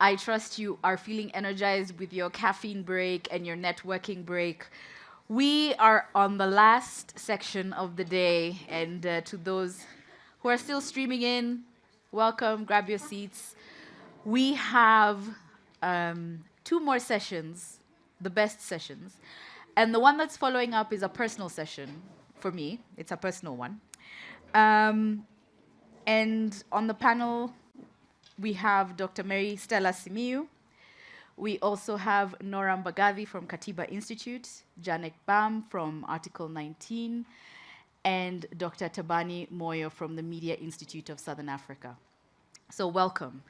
I trust you are feeling energized with your caffeine break and your networking break. We are on the last section of the day, and to those who are still streaming in, welcome, grab your seats. We have two more sessions, the best sessions. And the one that's following up is a personal session for me. It's a personal one. And on the panel, we have Dr. Marystella Simiyu. We also have Nora Mbagathi from Katiba Institute, Janet Gbam from Article 19, and Dr. Tabani Moyo from the Media Institute of Southern Africa. So welcome.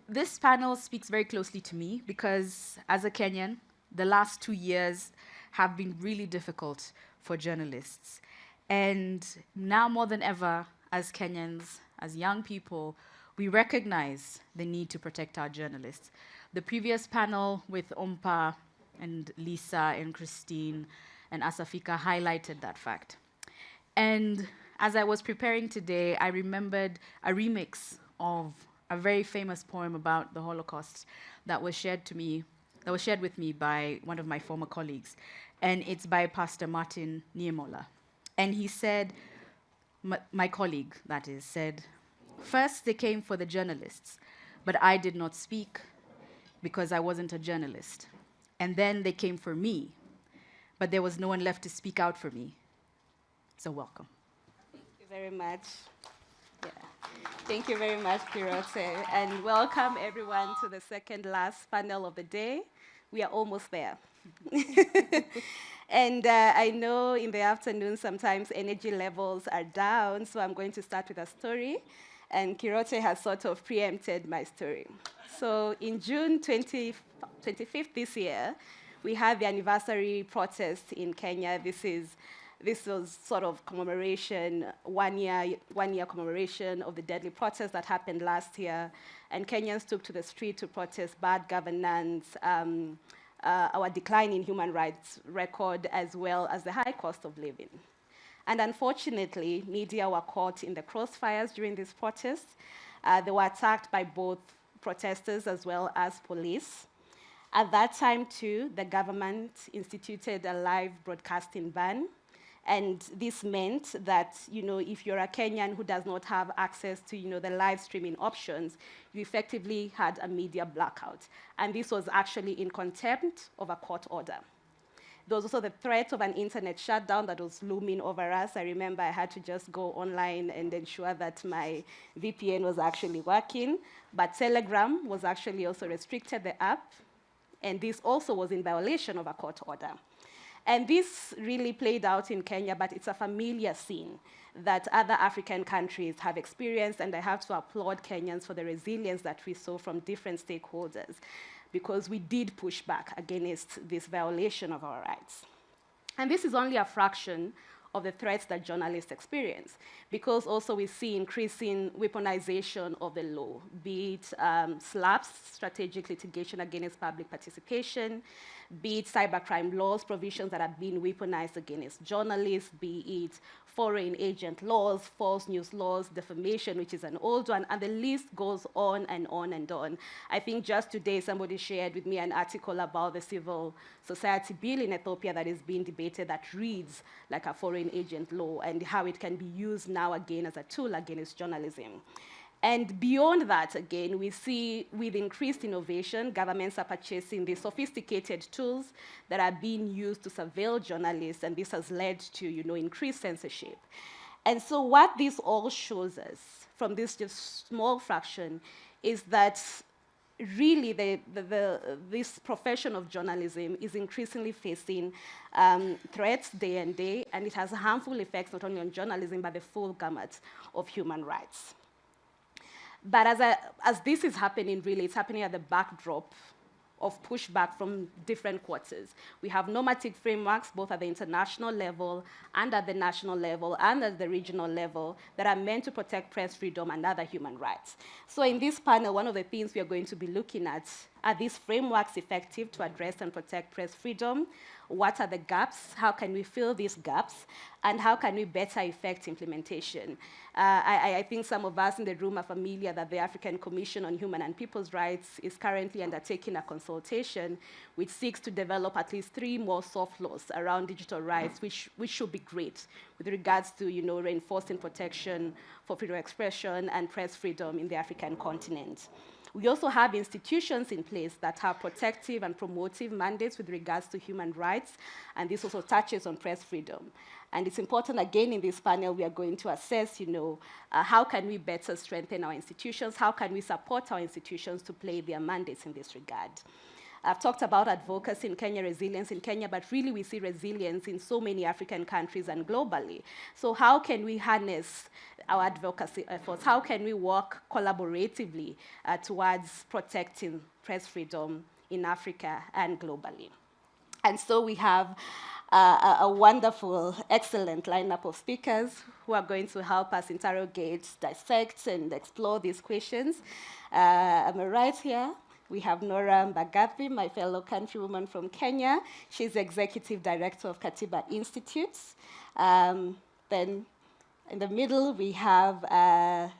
This panel speaks very closely to me because as a Kenyan, the last 2 years have been really difficult for journalists. And now more than ever, as Kenyans, as young people, we recognize the need to protect our journalists. The previous panel with Ompa and Lisa and Christine and Asafika highlighted that fact. And as I was preparing today, I remembered a remix of a very famous poem about the Holocaust that was shared with me by one of my former colleagues. And it's by Pastor Martin Niemola. And he said, my colleague, that is, said, "First they came for the journalists, but I did not speak because I wasn't a journalist. And then they came for me, but there was no one left to speak out for me. So welcome." Thank you very much. Yeah. Thank you very much, Kirote. And welcome everyone to the second last panel of the day. We are almost there. And I know in the afternoon sometimes energy levels are down, so I'm going to start with a story. And Kirote has sort of preempted my story. So in June 25th this year, we had the anniversary protest in Kenya. This was sort of commemoration, one year commemoration of the deadly protest that happened last year. And Kenyans took to the street to protest bad governance, our decline in human rights record, as well as the high cost of living. And unfortunately, media were caught in the crossfires during these protests. They were attacked by both protesters as well as police. At that time, too, the government instituted a live broadcasting ban. And this meant that, if you're a Kenyan who does not have access to, the live streaming options, you effectively had a media blackout. And this was actually in contempt of a court order. There was also the threat of an internet shutdown that was looming over us. I remember I had to just go online and ensure that my VPN was actually working. But Telegram was actually also restricted, the app. And this also was in violation of a court order. And this really played out in Kenya, but it's a familiar scene that other African countries have experienced, and I have to applaud Kenyans for the resilience that we saw from different stakeholders, because we did push back against this violation of our rights. And this is only a fraction of the threats that journalists experience, because also we see increasing weaponization of the law, be it SLAPS, strategic litigation against public participation, be it cybercrime laws, provisions that are being weaponized against journalists, be it foreign agent laws, false news laws, defamation, which is an old one, and the list goes on and on and on. I think just today somebody shared with me an article about the civil society bill in Ethiopia that is being debated that reads like a foreign agent law and how it can be used now again as a tool against journalism. And beyond that, again, we see with increased innovation, governments are purchasing these sophisticated tools that are being used to surveil journalists, and this has led to, increased censorship. And so what this all shows us from this just small fraction is that really this profession of journalism is increasingly facing threats day and day, and it has harmful effects not only on journalism, but the full gamut of human rights. But as this is happening, really, it's happening at the backdrop of pushback from different quarters. We have normative frameworks, both at the international level and at the national level and at the regional level, that are meant to protect press freedom and other human rights. So in this panel, one of the things we are going to be looking at Are these frameworks effective to address and protect press freedom? What are the gaps? How can we fill these gaps? And how can we better effect implementation? I think some of us in the room are familiar that the African Commission on Human and People's Rights is currently undertaking a consultation which seeks to develop at least 3 more soft laws around digital rights, which should be great with regards to reinforcing protection for freedom of expression and press freedom in the African continent. We also have institutions in place that have protective and promotive mandates with regards to human rights, and this also touches on press freedom. And it's important, again, in this panel, we are going to assess, how can we better strengthen our institutions? How can we support our institutions to play their mandates in this regard? I've talked about advocacy in Kenya, resilience in Kenya, but really we see resilience in so many African countries and globally. So how can we harness our advocacy efforts? How can we work collaboratively towards protecting press freedom in Africa and globally? And so we have a wonderful, excellent lineup of speakers who are going to help us interrogate, dissect, and explore these questions. Am I right here? We have Nora Mbagathi, my fellow countrywoman from Kenya. She's Executive Director of Katiba Institute. Then in the middle, we have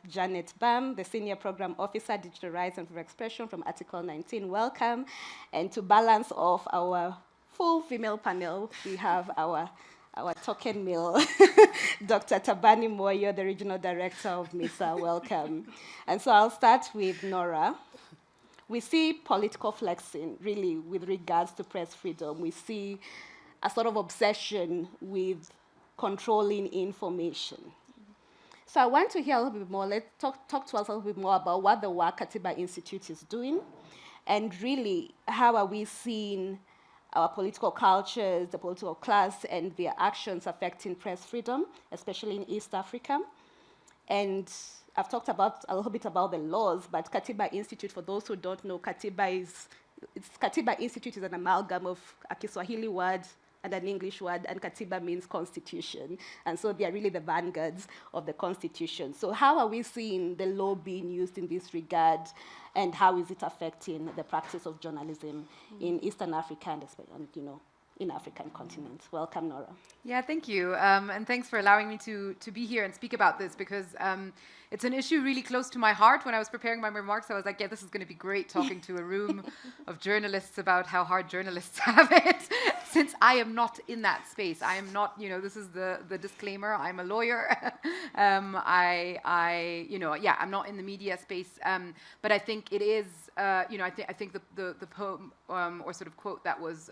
Janet Gbam, the Senior Program Officer, Digital Rights and Freedom of Expression from Article 19. Welcome. And to balance off our full female panel, we have our token mill, Dr. Tabani Moyo, the Regional Director of MISA. Welcome. And so I'll start with Nora. We see political flexing, really, with regards to press freedom. We see a sort of obsession with controlling information. So I want to hear a little bit more. Let's talk to us a little bit more about what the work Katiba Institute is doing, and really, how are we seeing our political cultures, the political class, and their actions affecting press freedom, especially in East Africa. And I've talked a little bit about the laws, but Katiba Institute, for those who don't know, Katiba Institute is an amalgam of a Kiswahili word and an English word, and Katiba means constitution. And so they are really the vanguards of the constitution. So how are we seeing the law being used in this regard, and how is it affecting the practice of journalism in Eastern Africa and in African continent? Welcome, Nora. Yeah, thank you. And thanks for allowing me to be here and speak about this, because it's an issue really close to my heart. When I was preparing my remarks, I was like, yeah, this is going to be great, talking to a room of journalists about how hard journalists have it, since I am not in that space. I am not, this is the disclaimer. I'm a lawyer. I'm not in the media space. But I think it is, I think the poem or sort of quote that was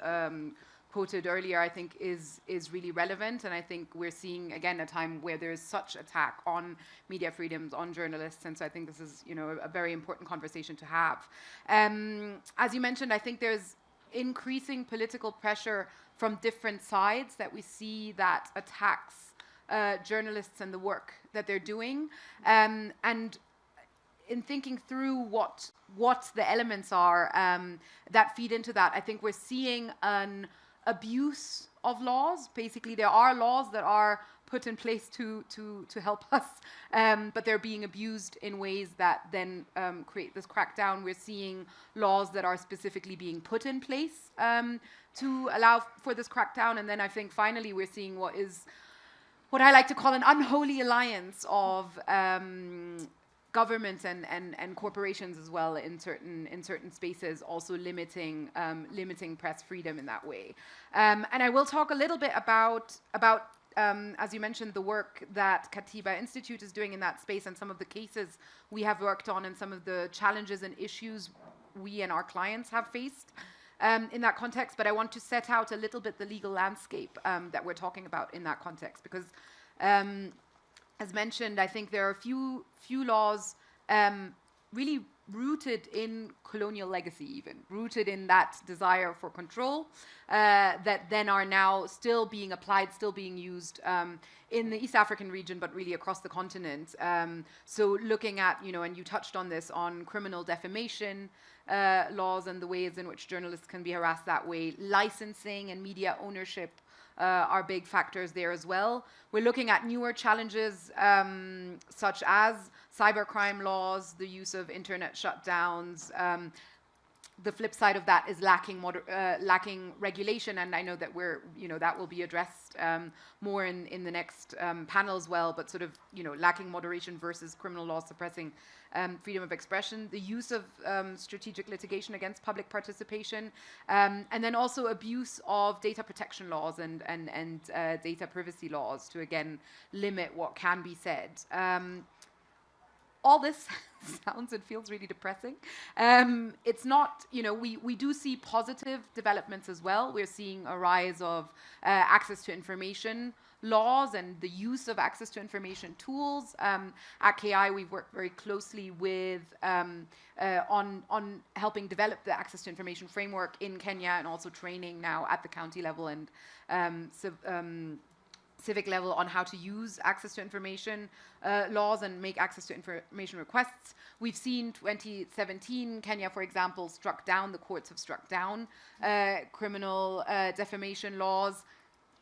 quoted earlier, I think is really relevant. And I think we're seeing, again, a time where there's such attack on media freedoms, on journalists. And so I think this is, a very important conversation to have. As you mentioned, I think there's increasing political pressure from different sides that we see that attacks journalists and the work that they're doing. And in thinking through what the elements are that feed into that, I think we're seeing an abuse of laws. Basically, there are laws that are put in place to help us, but they're being abused in ways that then create this crackdown. We're seeing laws that are specifically being put in place to allow for this crackdown. And then I think finally we're seeing what I like to call an unholy alliance of governments and corporations as well in certain spaces, also limiting press freedom in that way. And I will talk a little bit about as you mentioned, the work that Katiba Institute is doing in that space, and some of the cases we have worked on, and some of the challenges and issues we and our clients have faced in that context. But I want to set out a little bit the legal landscape that we're talking about in that context, because as mentioned, I think there are few laws really rooted in colonial legacy, even rooted in that desire for control, that then are now still being applied, still being used in the East African region, but really across the continent. So looking at, and you touched on this, on criminal defamation laws and the ways in which journalists can be harassed that way, licensing and media ownership are big factors there as well. We're looking at newer challenges such as cybercrime laws, the use of internet shutdowns, the flip side of that is lacking regulation, and I know that that will be addressed more in the next panel as well. But sort of lacking moderation versus criminal law suppressing freedom of expression, the use of strategic litigation against public participation, and then also abuse of data protection laws and data privacy laws to again limit what can be said. All this sounds and feels really depressing. It's not, we do see positive developments as well. We're seeing a rise of access to information laws and the use of access to information tools. At KI, we've worked very closely with on helping develop the access to information framework in Kenya, and also training now at the county level and civic level on how to use access to information laws and make access to information requests. We've seen 2017, Kenya, for example, the courts have struck down criminal defamation laws,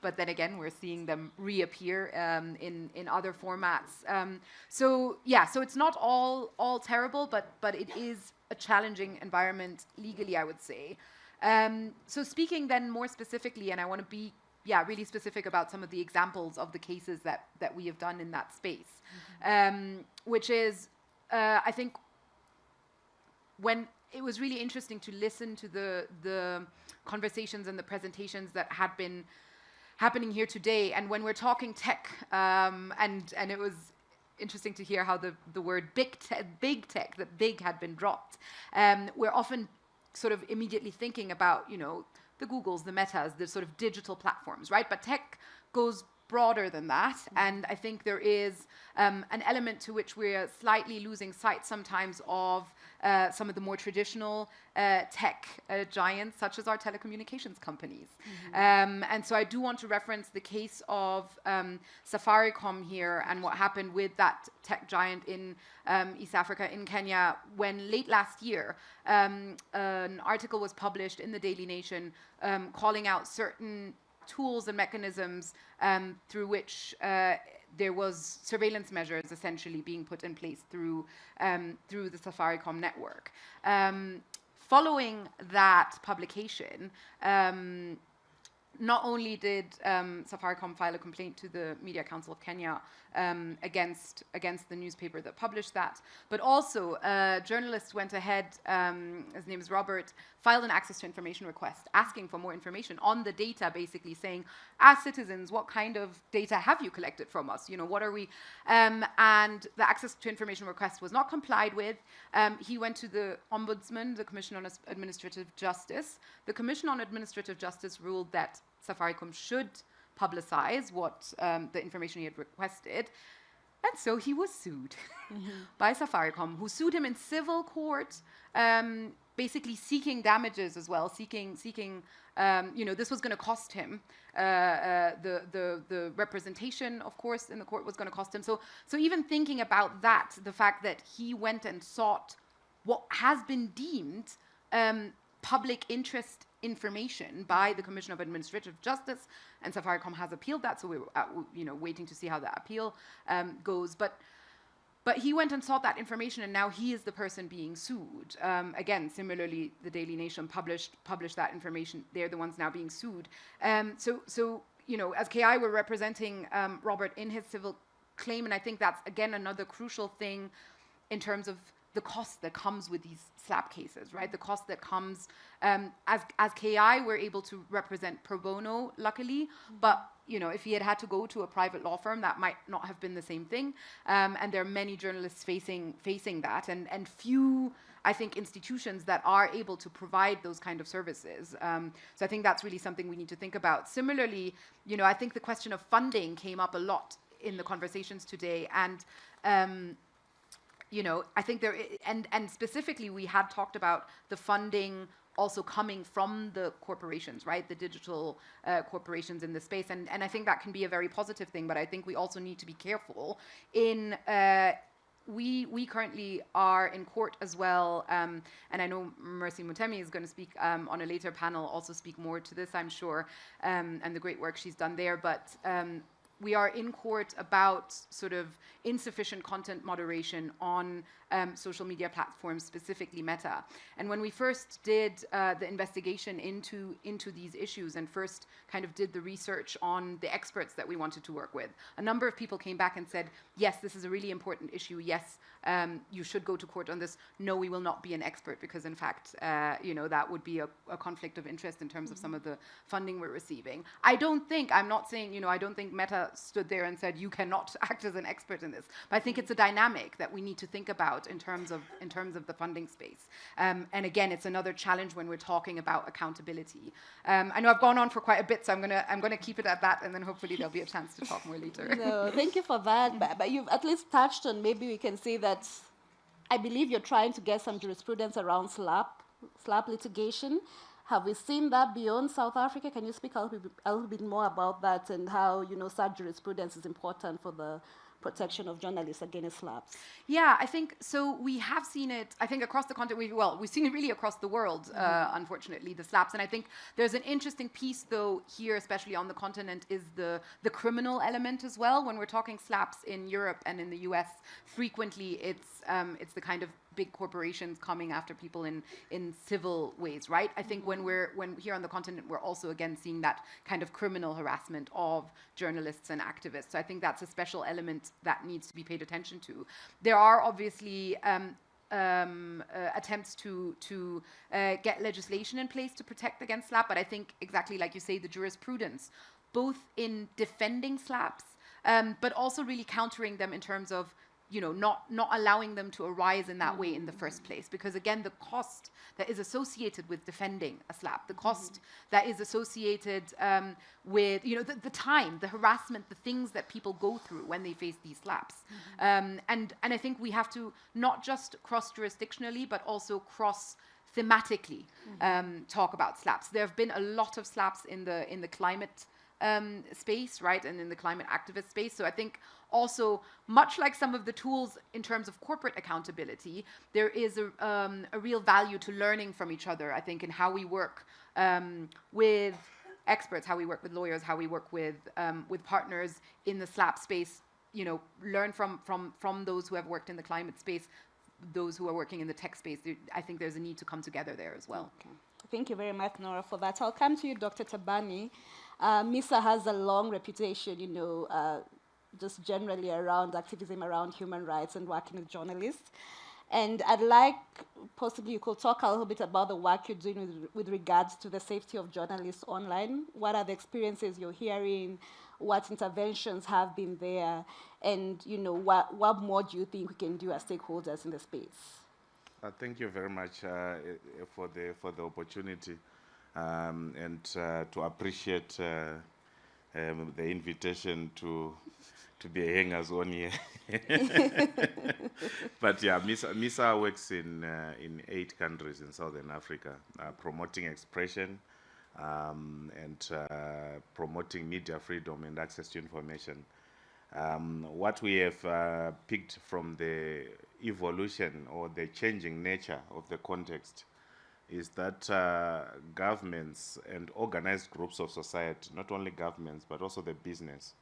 but then again, we're seeing them reappear in other formats. So it's not all terrible, but it is a challenging environment legally, I would say. So speaking then more specifically, and I want to be really specific about some of the examples of the cases that we have done in that space, which is, I think, when it was really interesting to listen to the conversations and the presentations that had been happening here today, and when we're talking tech, and it was interesting to hear how the word big tech, that big had been dropped. We're often sort of immediately thinking about, the Googles, the Metas, the sort of digital platforms, right? But tech goes broader than that, and I think there is an element to which we're slightly losing sight sometimes of some of the more traditional tech giants, such as our telecommunications companies. And so I do want to reference the case of Safaricom here and what happened with that tech giant in East Africa, in Kenya, when late last year an article was published in the Daily Nation calling out certain tools and mechanisms through which there was surveillance measures essentially being put in place through the Safaricom network. Following that publication, not only did Safaricom file a complaint to the Media Council of Kenya against the newspaper that published that, but also a journalist went ahead, his name is Robert, filed an access to information request asking for more information on the data, basically saying, as citizens, what kind of data have you collected from us? What are we? And the access to information request was not complied with. He went to the Ombudsman, the Commission on Administrative Justice. The Commission on Administrative Justice ruled that Safaricom should publicize what the information he had requested. And so he was sued by Safaricom, who sued him in civil court, basically seeking damages as well, seeking this was going to cost him. The representation, of course, in the court was going to cost him. So even thinking about that, the fact that he went and sought what has been deemed public interest information by the Commission of Administrative Justice, and Safaricom has appealed that, so we're waiting to see how that appeal goes. But he went and sought that information, and now he is the person being sued. Again, similarly, the Daily Nation published that information. They're the ones now being sued. So as KI, we're representing Robert in his civil claim, and I think that's again another crucial thing in terms of the cost that comes with these slap cases, right? The cost that comes, as KI, we're able to represent pro bono, luckily, but if he had to go to a private law firm, that might not have been the same thing. And there are many journalists facing that, and few, I think, institutions that are able to provide those kind of services. So I think that's really something we need to think about. Similarly, I think the question of funding came up a lot in the conversations today, and I think and specifically we had talked about the funding also coming from the corporations, right? The digital corporations in the space. And I think that can be a very positive thing, but I think we also need to be careful in, we currently are in court as well, and I know Mercy Mutemi is going to speak on a later panel, also speak more to this, I'm sure, and the great work she's done there. But we are in court about sort of insufficient content moderation on social media platforms, specifically Meta. And when we first did the investigation into these issues and first kind of did the research on the experts that we wanted to work with, a number of people came back and said, yes, this is a really important issue. Yes, you should go to court on this. No, we will not be an expert because, in fact, that would be a conflict of interest in terms of some of the funding we're receiving. I'm not saying, I don't think Meta stood there and said, you cannot act as an expert in this. But I think it's a dynamic that we need to think about in terms of the funding space. And again, it's another challenge when we're talking about accountability. I know I've gone on for quite a bit, so I'm gonna keep it at that, and then hopefully there'll be a chance to talk more later. No, thank you for that. But you've at least touched on, maybe we can say that I believe you're trying to get some jurisprudence around SLAP litigation. Have we seen that beyond South Africa? Can you speak a little bit more about that and how, such jurisprudence is important for the protection of journalists against SLAPs? Yeah, I think so. We have seen it, I think, across the continent. We've seen it really across the world, unfortunately, the SLAPs. And I think there's an interesting piece, though, here, especially on the continent, is the criminal element as well. When we're talking SLAPs in Europe and in the US, frequently it's the kind of big corporations coming after people in civil ways, right? I think when here on the continent, we're also again seeing that kind of criminal harassment of journalists and activists. So I think that's a special element that needs to be paid attention to. There are obviously attempts to get legislation in place to protect against SLAP, but I think exactly like you say, the jurisprudence, both in defending SLAPs, but also really countering them in terms of not allowing them to arise in that way in the first place. Because again, the cost that is associated with defending a SLAP, the cost that is associated with, the time, the harassment, the things that people go through when they face these SLAPs. And I think we have to not just cross-jurisdictionally, but also cross-thematically talk about SLAPs. There have been a lot of SLAPs in the climate space, right, and in the climate activist space. So I think also, much like some of the tools in terms of corporate accountability, there is a real value to learning from each other, I think, in how we work with experts, how we work with lawyers, how we work with partners in the SLAP space, learn from those who have worked in the climate space, those who are working in the tech space. I think there's a need to come together there as well. Okay. Thank you very much, Nora, for that. I'll come to you, Dr. Tabani. MISA has a long reputation, just generally around activism around human rights and working with journalists. And I'd like, possibly you could talk a little bit about the work you're doing with regards to the safety of journalists online. What are the experiences you're hearing? What interventions have been there? And, what more do you think we can do as stakeholders in the space? Thank you very much for the opportunity and to appreciate the invitation to be hangers on here. But yeah, MISA works in 8 countries in Southern Africa, promoting expression and promoting media freedom and access to information. What we have picked from the evolution or the changing nature of the context is that governments and organized groups of society, not only governments, but also the business,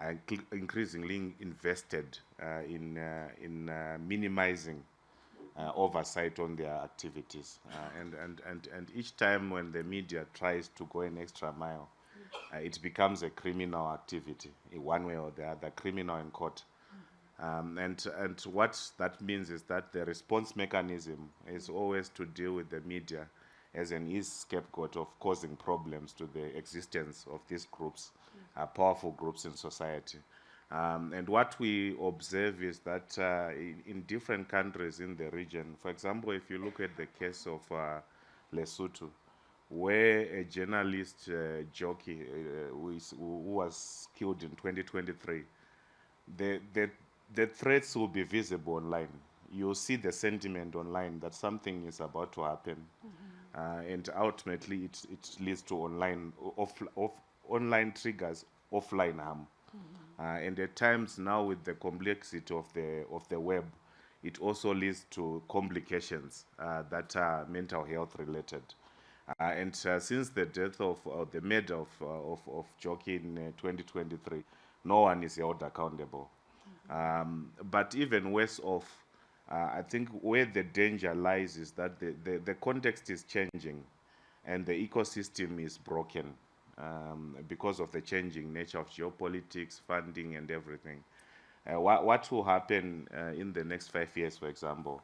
are increasingly invested in minimizing oversight on their activities. And each time when the media tries to go an extra mile, it becomes a criminal activity, in one way or the other, criminal in court. And what that means is that the response mechanism is always to deal with the media as an easy scapegoat of causing problems to the existence of these groups, powerful groups in society. And what we observe is that in different countries in the region, for example, if you look at the case of Lesotho, where a journalist jockey who was killed in 2023, the threats will be visible online. You'll see the sentiment online that something is about to happen, and ultimately it leads to online triggers offline harm. And at times now, with the complexity of the web, it also leads to complications that are mental health related. And since the death of the murder of Jockey in 2023, no one is held accountable. But even worse off, I think where the danger lies is that the context is changing and the ecosystem is broken because of the changing nature of geopolitics, funding, and everything. What will happen in the next 5 years, for example,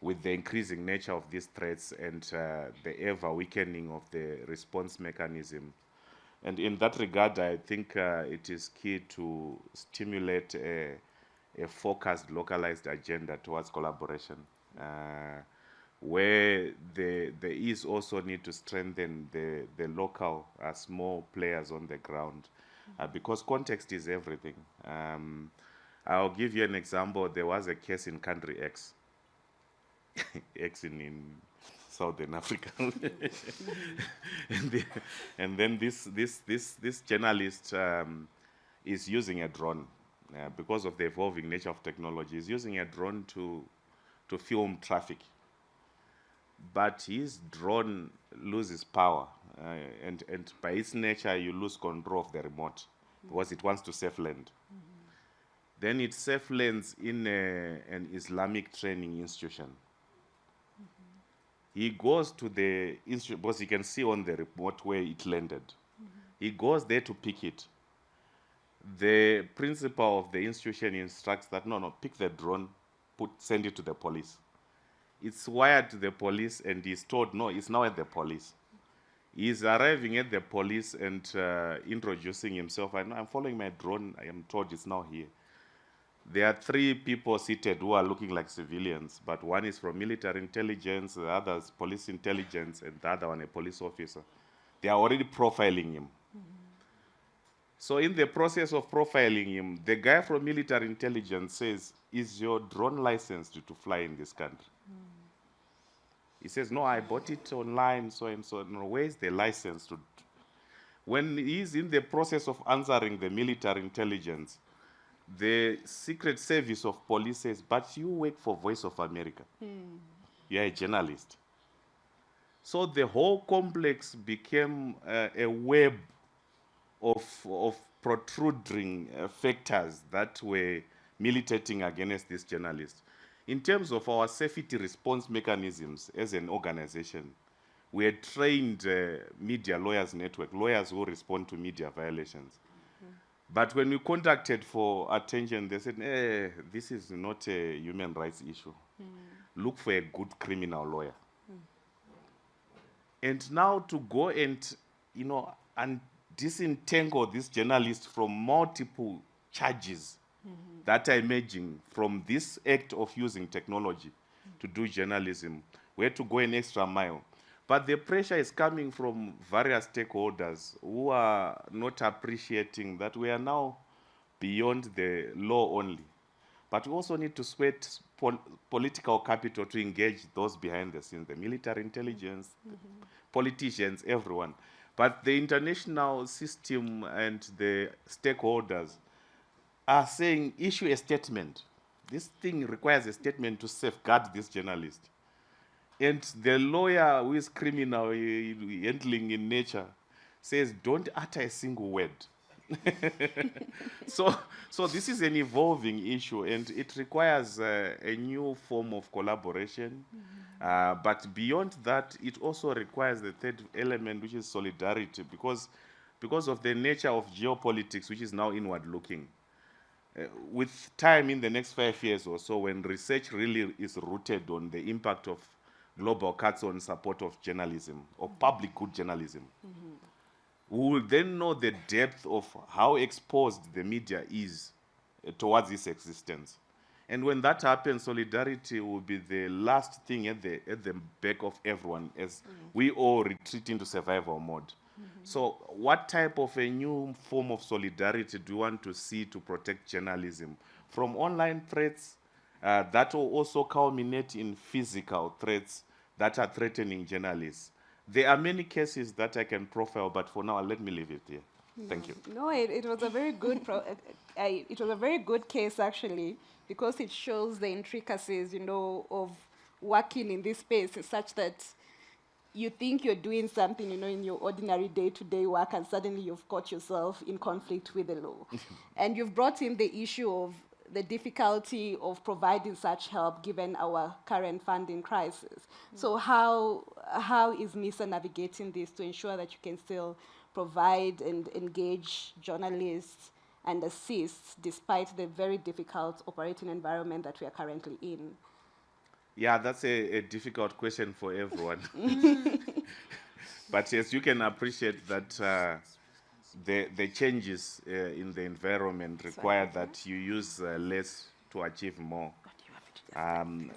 with the increasing nature of these threats and the ever weakening of the response mechanism? And in that regard, I think it is key to stimulate a focused, localized agenda towards collaboration, where there is also need to strengthen the local small players on the ground, because context is everything. I'll give you an example. There was a case in country X, X in Southern Africa, and then this journalist is using a drone because of the evolving nature of technology. He's using a drone to film traffic, but his drone loses power, and by its nature, you lose control of the remote because it wants to safe land. Then it safe lands in an Islamic training institution. He goes to the institution because you can see on the remote where it landed. He goes there to pick it. The principal of the institution instructs that, no, pick the drone, send it to the police. It's wired to the police, and he's told, no, it's now at the police. He's arriving at the police and introducing himself. I'm following my drone. I am told it's now here. There are 3 people seated who are looking like civilians, but one is from military intelligence, the other is police intelligence, and the other one a police officer. They are already profiling him. So in the process of profiling him, the guy from military intelligence says, is your drone licensed to fly in this country? He says, no, I bought it online, so and so. No, where is the license? When he's in the process of answering the military intelligence, the Secret Service of Police says, but you work for Voice of America. You're a journalist. So the whole complex became a web of protruding factors that were militating against this journalist. In terms of our safety response mechanisms as an organization, we had trained media lawyers network, lawyers who respond to media violations. But when we contacted for attention, they said, this is not a human rights issue. Look for a good criminal lawyer. And now to go and, and disentangle this journalist from multiple charges that are emerging from this act of using technology to do journalism, we had to go an extra mile. But the pressure is coming from various stakeholders who are not appreciating that we are now beyond the law only. But we also need to sweat political capital to engage those behind the scenes, the military intelligence, politicians, everyone. But the international system and the stakeholders are saying, issue a statement. This thing requires a statement to safeguard this journalist. And the lawyer who is criminal, handling in nature, says, don't utter a single word. So this is an evolving issue, and it requires a new form of collaboration. But beyond that, it also requires the third element, which is solidarity, because of the nature of geopolitics, which is now inward-looking. With time in the next 5 years or so, when research really is rooted on the impact of global cuts on support of journalism, or public good journalism, we will then know the depth of how exposed the media is towards its existence. And when that happens, solidarity will be the last thing at the back of everyone as we all retreat into survival mode. So what type of a new form of solidarity do you want to see to protect journalism? From online threats that will also culminate in physical threats that are threatening journalists. There are many cases that I can profile, but for now, let me leave it here. Thank you. No, it was a very good it was a very good case, actually, because it shows the intricacies, of working in this space such that you think you're doing something, in your ordinary day-to-day work, and suddenly you've got yourself in conflict with the law. And you've brought in the issue of the difficulty of providing such help given our current funding crisis. So how is MISA navigating this to ensure that you can still provide and engage journalists and assist despite the very difficult operating environment that we are currently in? Yeah, that's a difficult question for everyone. But yes, you can appreciate that the changes in the environment require that you use less to achieve more.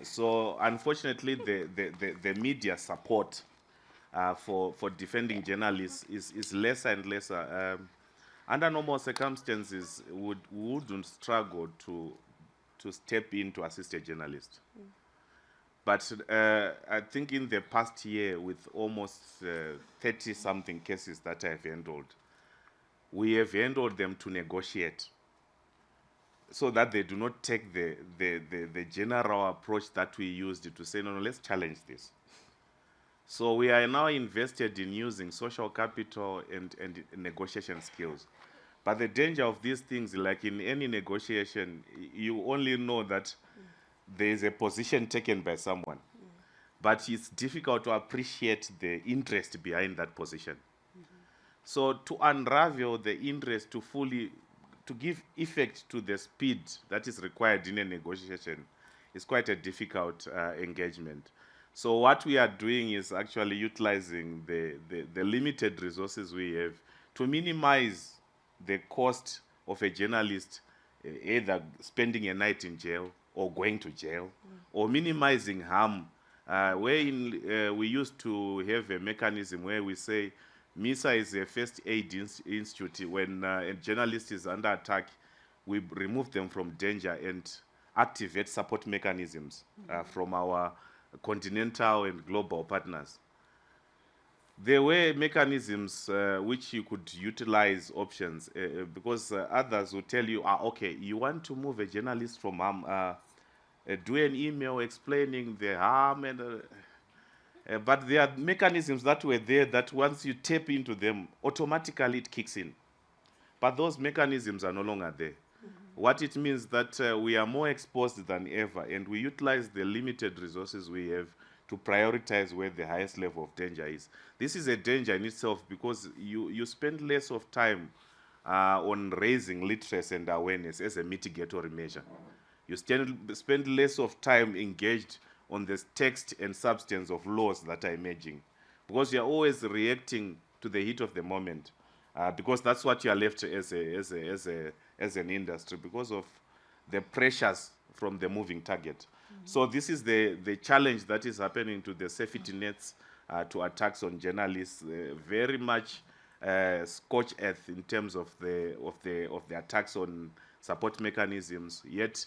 So unfortunately, the media support for defending journalists is lesser and lesser. Under normal circumstances, we wouldn't struggle to step in to assist a journalist. But I think in the past year, with almost 30-something cases that I've handled, we have handled them to negotiate so that they do not take the general approach that we used to say, no, let's challenge this. So we are now invested in using social capital and negotiation skills. But the danger of these things, like in any negotiation, you only know that there is a position taken by someone. But it's difficult to appreciate the interest behind that position. So to unravel the interest to give effect to the speed that is required in a negotiation is quite a difficult engagement. So what we are doing is actually utilizing the limited resources we have to minimize the cost of a journalist either spending a night in jail or going to jail, or minimizing harm. We used to have a mechanism where we say MISA is a first aid institute. When a journalist is under attack, we remove them from danger and activate support mechanisms from our continental and global partners. There were mechanisms which you could utilize options because others will tell you, okay, you want to move a journalist from harm, do an email explaining the harm, but there are mechanisms that were there that once you tap into them, automatically it kicks in. But those mechanisms are no longer there. What it means that we are more exposed than ever, and we utilize the limited resources we have to prioritize where the highest level of danger is. This is a danger in itself because you spend less of time on raising literacy and awareness as a mitigatory measure. You spend less of time engaged on the text and substance of laws that are emerging because you're always reacting to the heat of the moment because that's what you are left as an industry because of the pressures from the moving target. So this is the challenge that is happening to the safety nets, to attacks on journalists, very much scorched earth in terms of the attacks on support mechanisms. Yet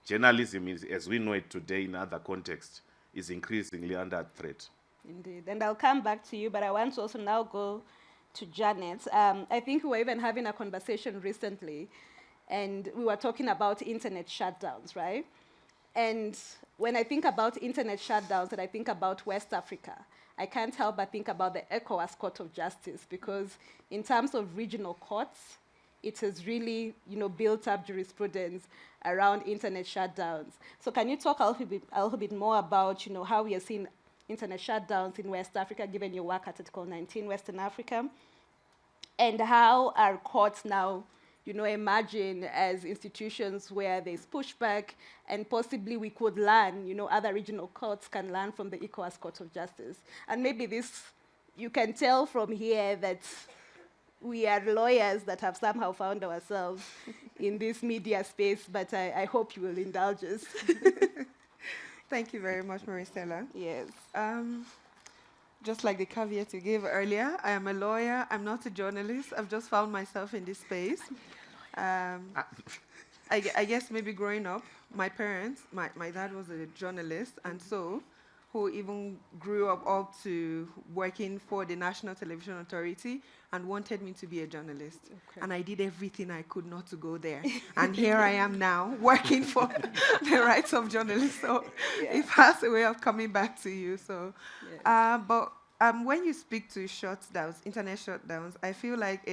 journalism is, as we know it today in other contexts, is increasingly under threat. Indeed, and I'll come back to you, but I want to also now go to Janet. I think we were even having a conversation recently, and we were talking about internet shutdowns, right? And when I think about internet shutdowns and I think about West Africa, I can't help but think about the ECOWAS Court of Justice because in terms of regional courts, it has really, built up jurisprudence around internet shutdowns. So can you talk a little bit more about, how we are seeing internet shutdowns in West Africa, given your work at Article 19 Western Africa, and how our courts now, emerging as institutions where there's pushback, and possibly we could learn, other regional courts can learn from the ECOWAS Court of Justice. And maybe this, you can tell from here that we are lawyers that have somehow found ourselves in this media space, but I hope you will indulge us. Thank you very much, Marystella. Yes. Just like the caveat you gave earlier, I am a lawyer. I'm not a journalist. I've just found myself in this space. I guess maybe growing up, my parents, my dad was a journalist, and so who even grew up to working for the National Television Authority and wanted me to be a journalist. Okay. And I did everything I could not to go there. And here I am now working for the rights of journalists. So it has a way of coming back to you. So, but when you speak to shutdowns, internet shutdowns, I feel like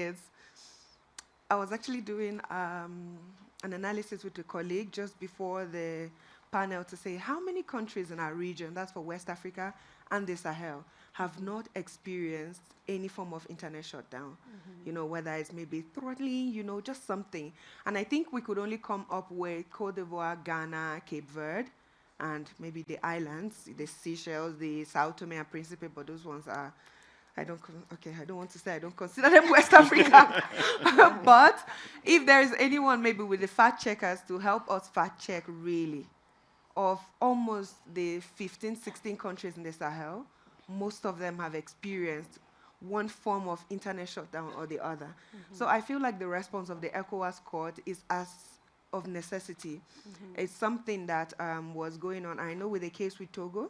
I was actually doing an analysis with a colleague just before the panel to say how many countries in our region, that's for West Africa and the Sahel, have not experienced any form of internet shutdown. You know, whether it's maybe throttling, you know, just something. And I think we could only come up with Cote d'Ivoire, Ghana, Cape Verde, and maybe the islands, the Seychelles, the Sao Tome and Principe, but those ones are, I don't want to say I don't consider them West Africa. But if there is anyone maybe with the fact checkers to help us fact check really, of almost the 15, 16 countries in the Sahel, most of them have experienced one form of internet shutdown or the other. So I feel like the response of the ECOWAS court is as of necessity. It's something that was going on. I know with the case with Togo,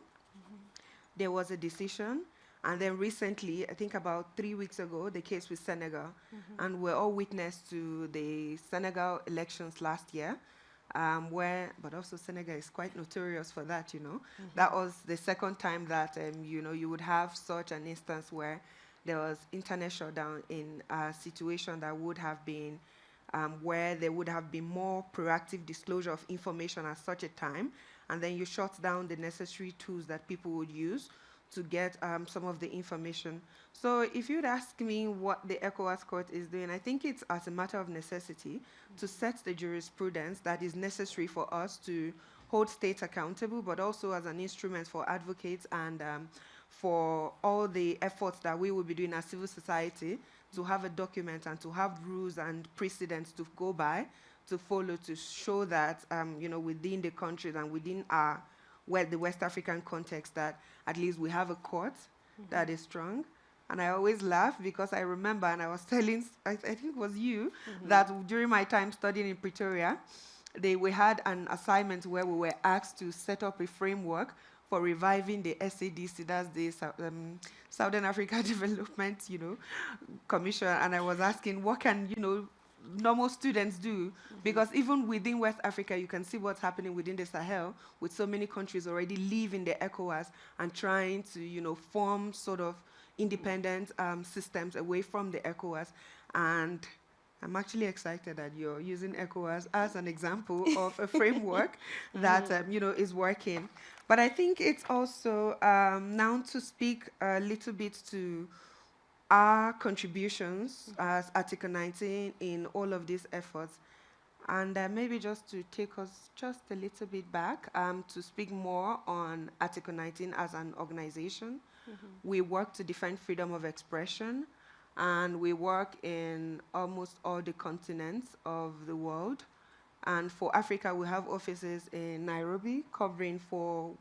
there was a decision. And then recently, I think about 3 weeks ago, the case with Senegal. And we're all witness to the Senegal elections last year, but also Senegal is quite notorious for that, you know. That was the second time that, you know, you would have such an instance where there was internet shutdown in a situation that would have been, where there would have been more proactive disclosure of information at such a time, and then you shut down the necessary tools that people would use to get some of the information. So if you'd ask me what the ECOWAS court is doing, I think it's as a matter of necessity to set the jurisprudence that is necessary for us to hold states accountable, but also as an instrument for advocates and for all the efforts that we will be doing as civil society to have a document and to have rules and precedents to go by, to follow, to show that, you know, within the countries and within our the West African context, that at least we have a court that is strong. And I always laugh because I remember, and I was telling, I think it was you, that during my time studying in Pretoria, we had an assignment where we were asked to set up a framework for reviving the SADC, that's the Southern Africa Development, you know, Commission. And I was asking, what can, you know, normal students do? Because even within West Africa, you can see what's happening within the Sahel, with so many countries already leaving the ECOWAS and trying to, you know, form sort of independent systems away from the ECOWAS. And I'm actually excited that you're using ECOWAS as an example of a framework that, you know, is working. But I think it's also now to speak a little bit to our contributions as Article 19 in all of these efforts. And maybe just to take us just a little bit back to speak more on Article 19 as an organization. We work to defend freedom of expression, and we work in almost all the continents of the world. And for Africa, we have offices in Nairobi, covering for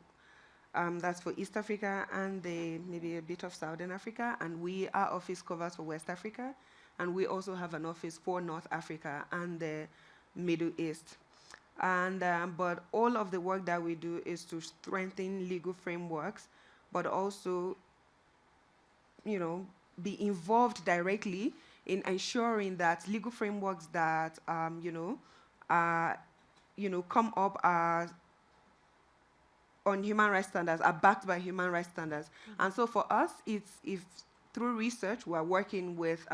that's for East Africa and maybe a bit of Southern Africa, and our office covers for West Africa, and we also have an office for North Africa and the Middle East. And but all of the work that we do is to strengthen legal frameworks, but also, you know, be involved directly in ensuring that legal frameworks that you know, come up on human rights standards, are backed by human rights standards. And so for us, it's if through research we're working with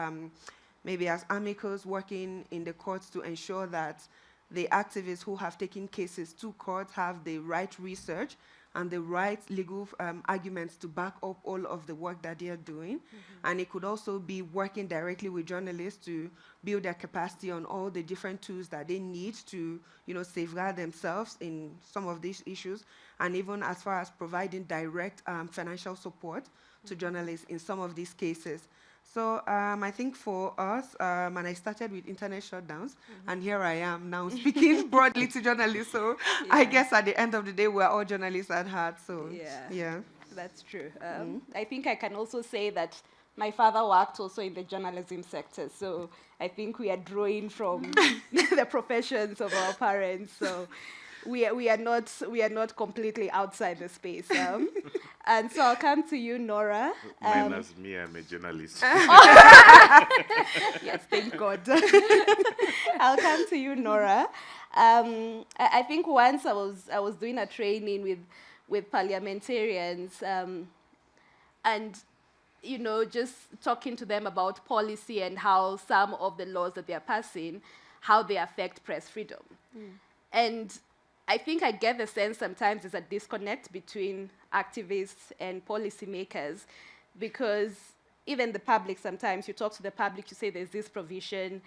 maybe as amicus working in the courts to ensure that the activists who have taken cases to court have the right research and the right legal arguments to back up all of the work that they are doing. And it could also be working directly with journalists to build their capacity on all the different tools that they need to, you know, safeguard themselves in some of these issues, and even as far as providing direct financial support to journalists in some of these cases. So I think for us, and I started with internet shutdowns, and here I am now speaking broadly to journalists. So I guess at the end of the day, we're all journalists at heart. So yeah. That's true. I think I can also say that my father worked also in the journalism sector, so I think we are drawing from the professions of our parents. So we are not completely outside the space. And so I'll come to you, Nora. Minus me, I'm a journalist. Yes, thank God. I'll come to you, Nora. I think once I was doing a training with parliamentarians, and just talking to them about policy and how some of the laws that they are passing, how they affect press freedom. And I think I get the sense sometimes there's a disconnect between activists and policymakers, because even the public, sometimes you talk to the public, you say there's this provision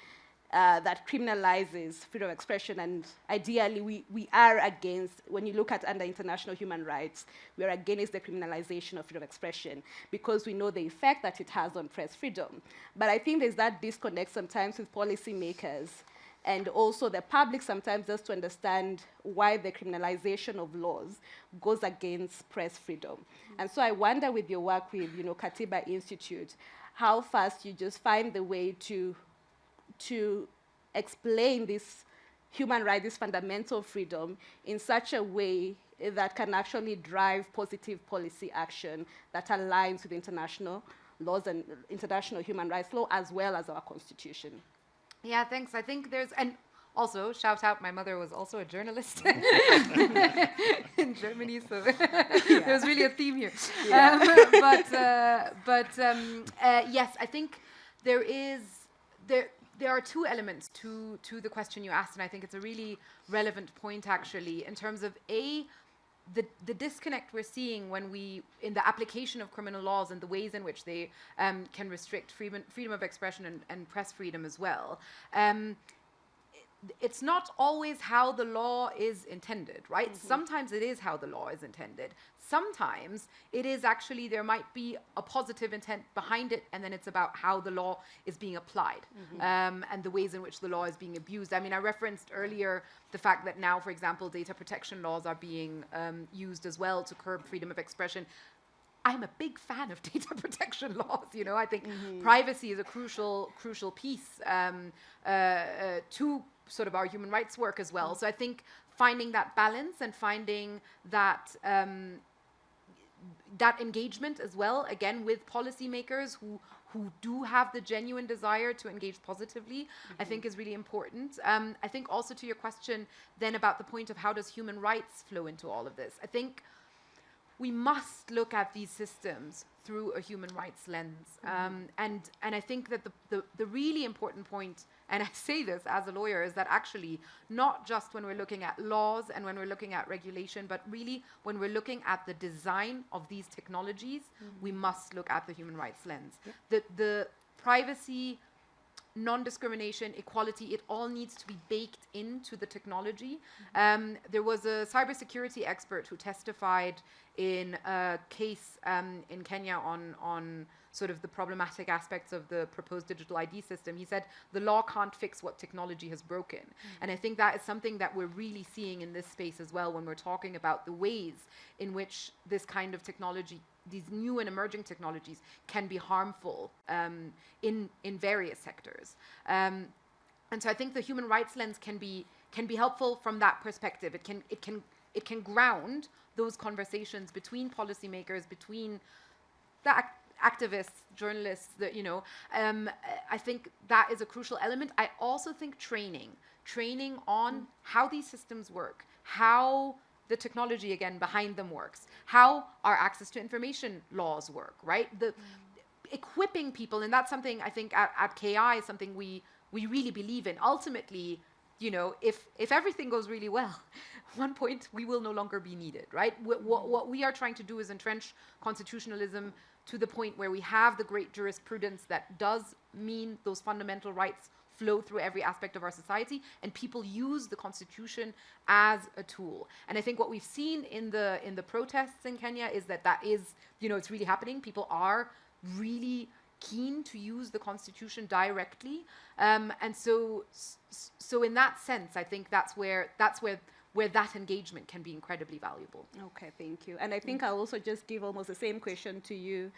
that criminalizes freedom of expression, and ideally we are against, when you look at under international human rights, we are against the criminalization of freedom of expression because we know the effect that it has on press freedom. But I think there's that disconnect sometimes with policymakers and also the public sometimes just to understand why the criminalization of laws goes against press freedom. And so I wonder, with your work with Katiba Institute, how fast you just find the way to explain this human right, this fundamental freedom, in such a way that can actually drive positive policy action that aligns with international laws and international human rights law, as well as our constitution. Yeah, thanks. I think there's, and also shout out, my mother was also a journalist in Germany, so there's really a theme here. Yeah. Yes, I think there are two elements to the question you asked, and I think it's a really relevant point, actually, in terms of the disconnect we're seeing when in the application of criminal laws and the ways in which they can restrict freedom of expression and press freedom as well. It's not always how the law is intended, right? Mm-hmm. Sometimes it is how the law is intended. Sometimes it is actually, there might be a positive intent behind it, and then it's about how the law is being applied, and the ways in which the law is being abused. I mean, I referenced earlier the fact that now, for example, data protection laws are being used as well to curb freedom of expression. I'm a big fan of data protection laws. I think privacy is a crucial piece to sort of our human rights work as well. So I think finding that balance and finding that that engagement as well, again, with policymakers who do have the genuine desire to engage positively, I think is really important. I think also to your question then about the point of how does human rights flow into all of this, I think we must look at these systems through a human rights lens. And I think that the really important point, and I say this as a lawyer, is that actually not just when we're looking at laws and when we're looking at regulation, but really when we're looking at the design of these technologies, we must look at the human rights lens. The privacy, non-discrimination, equality, it all needs to be baked into the technology. There was a cybersecurity expert who testified in a case in Kenya on sort of the problematic aspects of the proposed digital ID system. He said the law can't fix what technology has broken. And I think that is something that we're really seeing in this space as well when we're talking about the ways in which this kind of technology, these new and emerging technologies, can be harmful in various sectors. And so I think the human rights lens can be helpful from that perspective. It can ground those conversations between policymakers, between the activists, journalists, I think that is a crucial element. I also think training on how these systems work, how the technology, again, behind them works, how our access to information laws work, right? Equipping people, and that's something I think at KI is something we really believe in. Ultimately, if everything goes really well, one point we will no longer be needed, right? What we are trying to do is entrench constitutionalism to the point where we have the great jurisprudence that does mean those fundamental rights flow through every aspect of our society, and people use the constitution as a tool. And I think what we've seen in the protests in Kenya is that is, it's really happening. People are really keen to use the constitution directly, and so in that sense, I think that's where that engagement can be incredibly valuable. Okay, thank you. And I think I'll also just give almost the same question to you,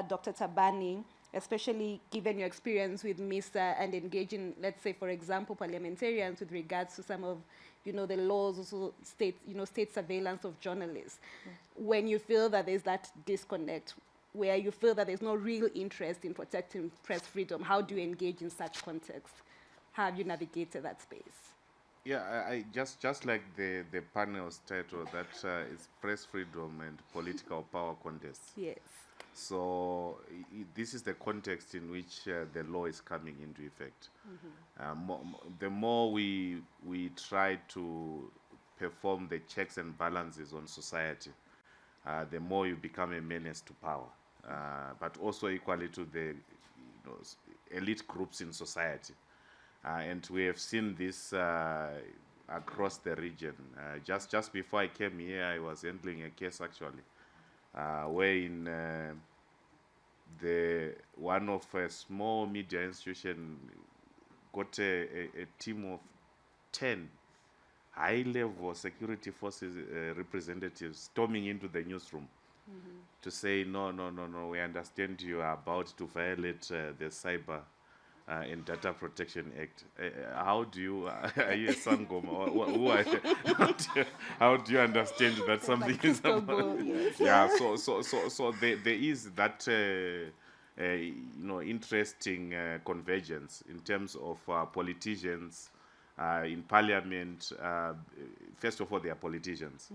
Dr. Tabani, especially given your experience with MISA and engaging, let's say, for example, parliamentarians with regards to some of, the laws, also state surveillance of journalists. When you feel that there's that disconnect, where you feel that there's no real interest in protecting press freedom, how do you engage in such context? How have you navigated that space? Yeah, I just like the panel's title, that is press freedom and political power contests. Yes. So this is the context in which the law is coming into effect. The more we try to perform the checks and balances on society, the more you become a menace to power, but also equally to the elite groups in society. And we have seen this across the region. Just before I came here, I was handling a case actually, wherein one of a small media institution got a team of 10 high-level security forces representatives storming into the newsroom to say, no, we understand you are about to violate the Cyber and Data Protection Act. How do you, are you a Sangoma? Or who are you? How do you understand that something Like is crystal about? ball, yes. Yeah, so there is that interesting convergence in terms of politicians in parliament. First of all, they are politicians,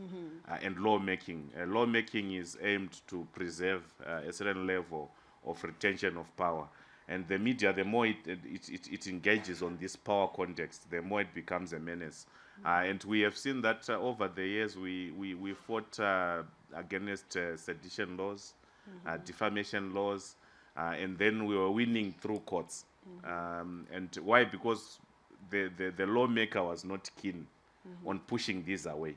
and lawmaking. Lawmaking is aimed to preserve a certain level of retention of power. And the media, the more it engages on this power context, the more it becomes a menace. And we have seen that over the years. We fought against sedition laws, defamation laws, and then we were winning through courts. And why? Because the lawmaker was not keen on pushing this away.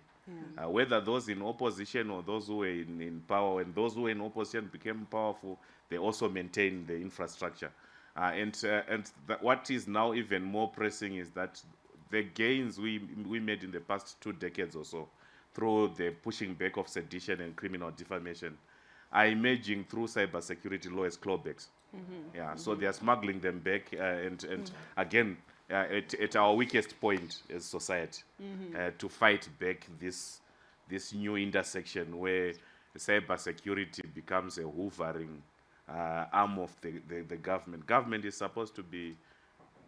Whether those in opposition or those who were in power, and those who were in opposition became powerful, they also maintained the infrastructure. What is now even more pressing is that the gains we made in the past 2 decades or so through the pushing back of sedition and criminal defamation are emerging through cybersecurity law as clawbacks. So they are smuggling them back, and again, at our weakest point as society, to fight back this new intersection where cybersecurity becomes a hoovering arm of the government. Government is supposed to be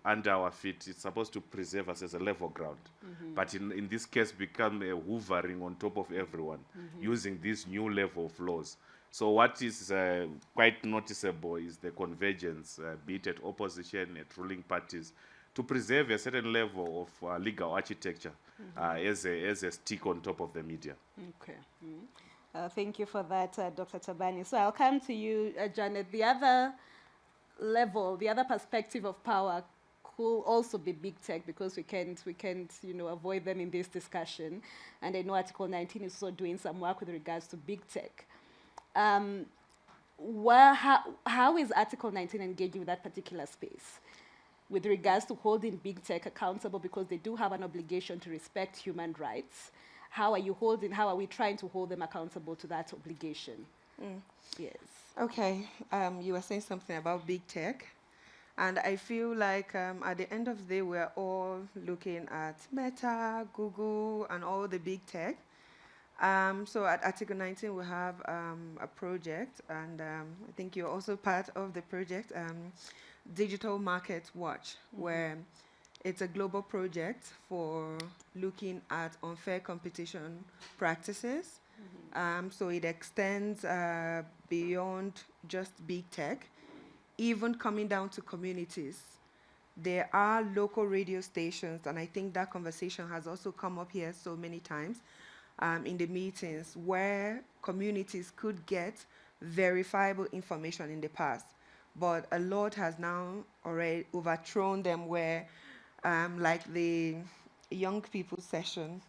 under our feet. It's supposed to preserve us as a level ground. But in this case, become a hoovering on top of everyone, using this new level of laws. So what is quite noticeable is the convergence, be it at opposition, at ruling parties, to preserve a certain level of legal architecture as a stick on top of the media. Okay. Thank you for that, Dr. Tabani. So I'll come to you, Janet. The other level, the other perspective of power could also be big tech, because we can't avoid them in this discussion. And I know Article 19 is also doing some work with regards to big tech. How is Article 19 engaging with that particular space with regards to holding big tech accountable, because they do have an obligation to respect human rights? How are we trying to hold them accountable to that obligation? Yes. Okay, you were saying something about big tech, and I feel like at the end of the day, we're all looking at Meta, Google, and all the big tech. So at Article 19, we have a project, and I think you're also part of the project, Digital Market Watch, where it's a global project for looking at unfair competition practices. So it extends beyond just big tech, even coming down to communities. There are local radio stations, and I think that conversation has also come up here so many times in the meetings, where communities could get verifiable information in the past. But a lot has now already overthrown them, where like the young people session,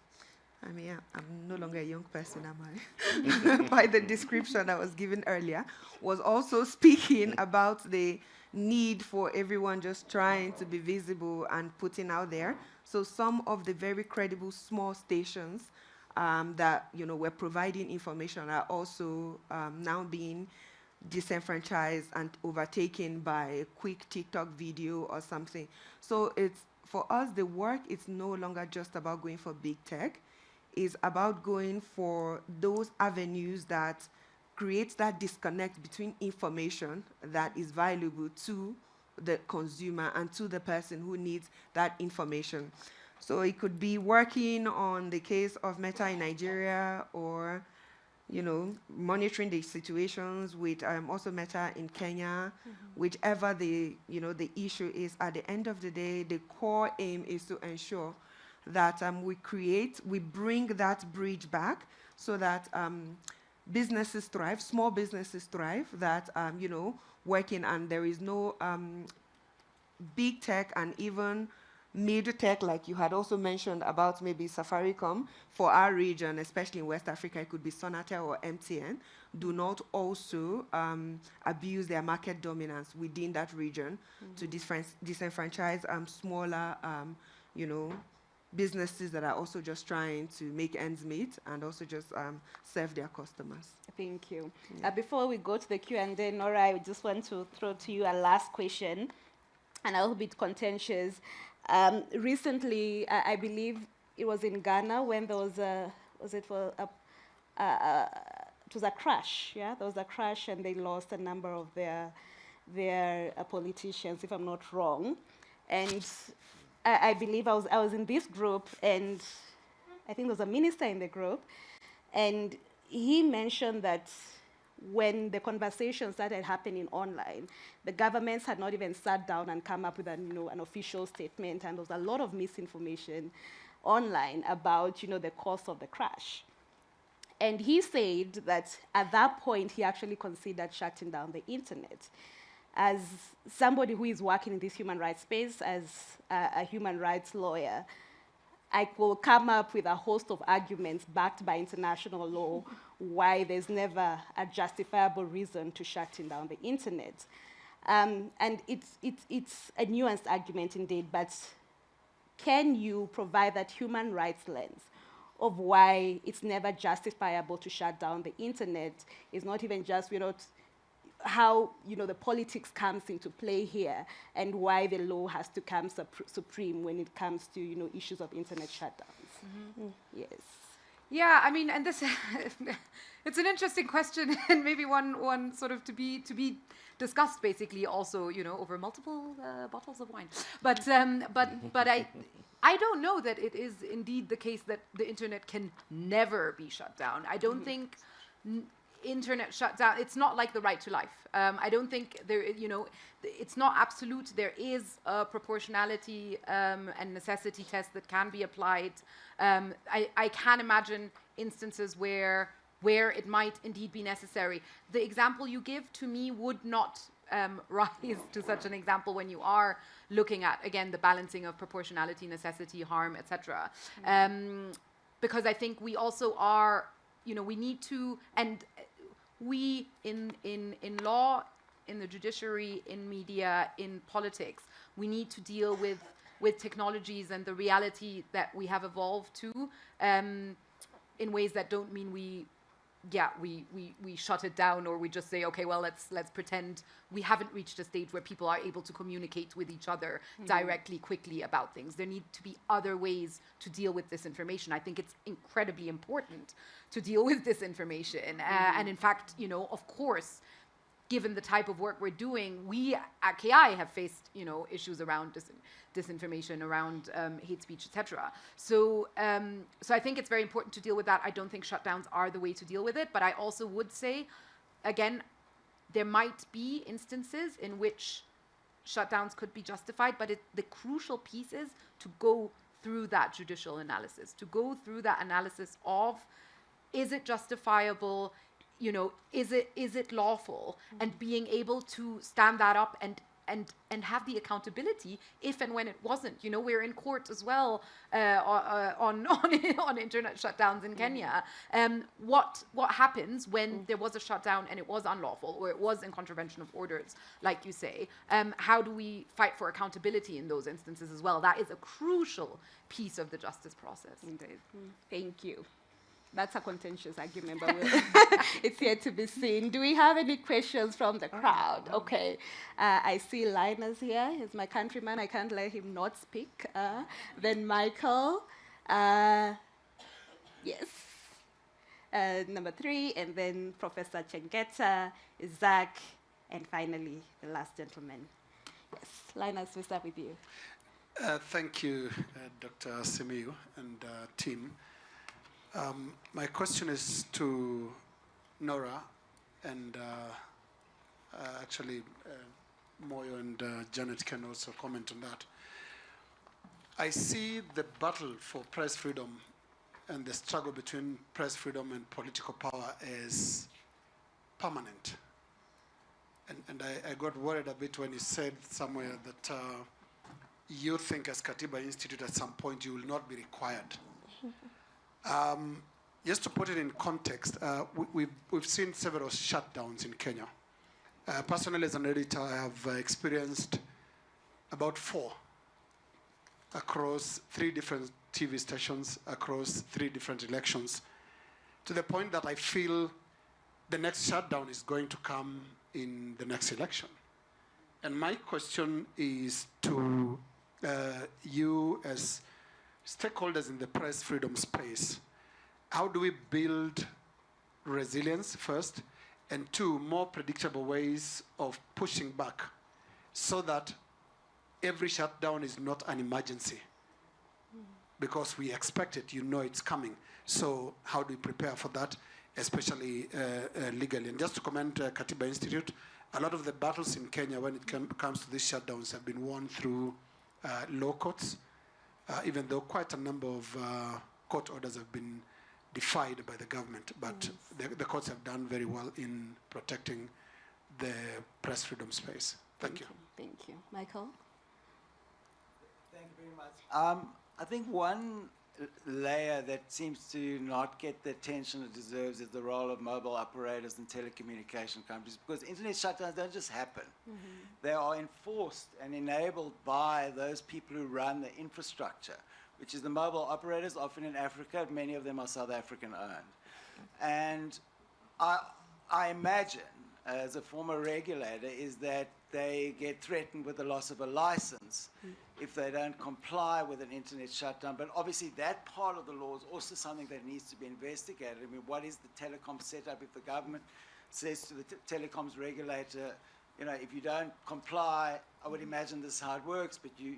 I mean, I'm no longer a young person, am I? By the description I was given earlier, was also speaking about the need for everyone just trying to be visible and putting out there. So some of the very credible small stations that were providing information are also now being disenfranchised and overtaken by a quick TikTok video or something. So it's, for us, the work is no longer just about going for big tech. It's about going for those avenues that create that disconnect between information that is valuable to the consumer and to the person who needs that information. So it could be working on the case of Meta in Nigeria, or monitoring the situations with also Meta in Kenya, whichever the issue is. At the end of the day, the core aim is to ensure that we bring that bridge back so that businesses thrive, small businesses thrive, that working, and there is no big tech and even mid-tech, like you had also mentioned about maybe Safaricom, for our region, especially in West Africa, it could be Sonatel or MTN, do not also abuse their market dominance within that region to disenfranchise smaller, businesses that are also just trying to make ends meet and also just serve their customers. Thank you. Yeah. Before we go to the Q&A, Nora, I just want to throw to you a last question, and a little bit contentious. Recently, I believe it was in Ghana when there was it was a crash, yeah? There was a crash and they lost a number of their politicians, if I'm not wrong. And I believe I was in this group, and I think there was a minister in the group, and he mentioned that when the conversation started happening online, the governments had not even sat down and come up with an official statement, and there was a lot of misinformation online about the cause of the crash. And he said that at that point, he actually considered shutting down the internet. As somebody who is working in this human rights space, as a human rights lawyer, I will come up with a host of arguments backed by international law why there's never a justifiable reason to shutting down the internet. And it's a nuanced argument indeed, but can you provide that human rights lens of why it's never justifiable to shut down the internet? It's not even just, how the politics comes into play here, and why the law has to come supreme when it comes to issues of internet shutdowns. Yes. Yeah, I mean, and this it's an interesting question, and maybe one sort of to be discussed basically also over multiple bottles of wine. But I don't know that it is indeed the case that the internet can never be shut down. I don't think internet shutdown, it's not like the right to life. I don't think it's not absolute. There is a proportionality and necessity test that can be applied. I can imagine instances where it might indeed be necessary. The example you give to me would not rise to such an example when you are looking at, again, the balancing of proportionality, necessity, harm, etc. Because I think we also are, we need to, and we in law, in the judiciary, in media, in politics, we need to deal with technologies and the reality that we have evolved to in ways that don't mean we shut it down, or we just say, okay, well, let's pretend we haven't reached a stage where people are able to communicate with each other directly, quickly about things. There need to be other ways to deal with this information. I think it's incredibly important to deal with this information. And in fact, of course, given the type of work we're doing, we at KI have faced, issues around disinformation, around hate speech, etc. So I think it's very important to deal with that. I don't think shutdowns are the way to deal with it, but I also would say, again, there might be instances in which shutdowns could be justified, but the crucial piece is to go through that judicial analysis, to go through that analysis of, is it justifiable? Is it lawful? And being able to stand that up and have the accountability if and when it wasn't. We're in court as well on internet shutdowns in Kenya. What happens when there was a shutdown and it was unlawful, or it was in contravention of orders, like you say? How do we fight for accountability in those instances as well? That is a crucial piece of the justice process. Indeed. Thank you. That's a contentious argument, but it's yet to be seen. Do we have any questions from the crowd? Okay. I see Linus here. He's my countryman. I can't let him not speak. Then Michael. Yes. Number 3. And then Professor Chengeta, Isaac, and finally, the last gentleman. Yes. Linus, we'll start with you. Thank you, Dr. Simiyu and team. My question is to Nora, and actually Moyo and Janet can also comment on that. I see the battle for press freedom and the struggle between press freedom and political power as permanent. And I got worried a bit when you said somewhere that you think as Katiba Institute at some point you will not be required. Just to put it in context, we've seen several shutdowns in Kenya. Personally, as an editor, I have experienced about 4 across 3 different TV stations, across 3 different elections, to the point that I feel the next shutdown is going to come in the next election. And my question is to you as stakeholders in the press freedom space. How do we build resilience first, and 2, more predictable ways of pushing back so that every shutdown is not an emergency? Because we expect it, you know it's coming. So how do we prepare for that, especially legally? And just to comment Katiba Institute, a lot of the battles in Kenya when it comes to these shutdowns have been won through law courts, even though quite a number of court orders have been defied by the government, but the courts have done very well in protecting the press freedom space. Thank you. Thank you. Michael? Thank you very much. I think one layer that seems to not get the attention it deserves is the role of mobile operators and telecommunication companies, because internet shutdowns don't just happen. They are enforced and enabled by those people who run the infrastructure, which is the mobile operators, often in Africa. Many of them are South African owned. And I imagine, as a former regulator, is that they get threatened with the loss of a license if they don't comply with an internet shutdown. But obviously that part of the law is also something that needs to be investigated. I mean, what is the telecom setup if the government says to the telecoms regulator, you know, if you don't comply, I would imagine this is how it works, but you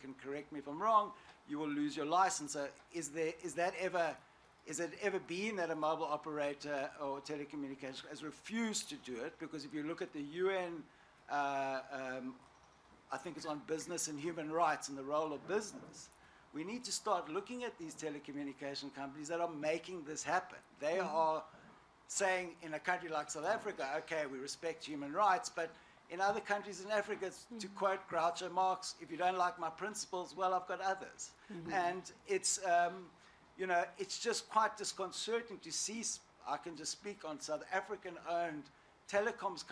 can correct me if I'm wrong, you will lose your license. So is it ever been that a mobile operator or telecommunications has refused to do it? Because if you look at the UN, I think it's on business and human rights and the role of business, we need to start looking at these telecommunication companies that are making this happen. They are saying in a country like South Africa, okay, we respect human rights, but in other countries in Africa, to quote Groucho Marx, if you don't like my principles, well, I've got others. And it's, you know, it's just quite disconcerting to see, I can just speak on South African-owned telecoms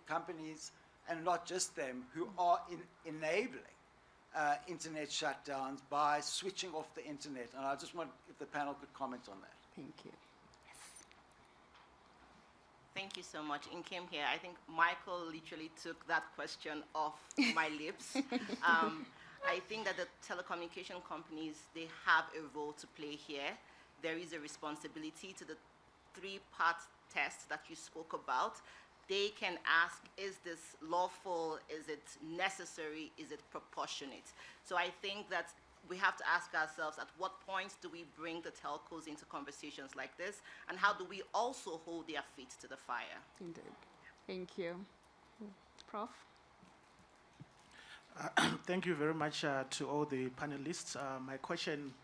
companies, and not just them, who are enabling internet shutdowns by switching off the internet. And I just want if the panel could comment on that. Thank you. Thank you so much. In Kim here, I think Michael literally took that question off my lips. I think that the telecommunication companies, they have a role to play here. There is a responsibility to the 3-part test that you spoke about. They can ask, is this lawful? Is it necessary? Is it proportionate? So I think that we have to ask ourselves, at what point do we bring the telcos into conversations like this? And how do we also hold their feet to the fire? Indeed. Thank you. Prof? Thank you very much to all the panelists. My question,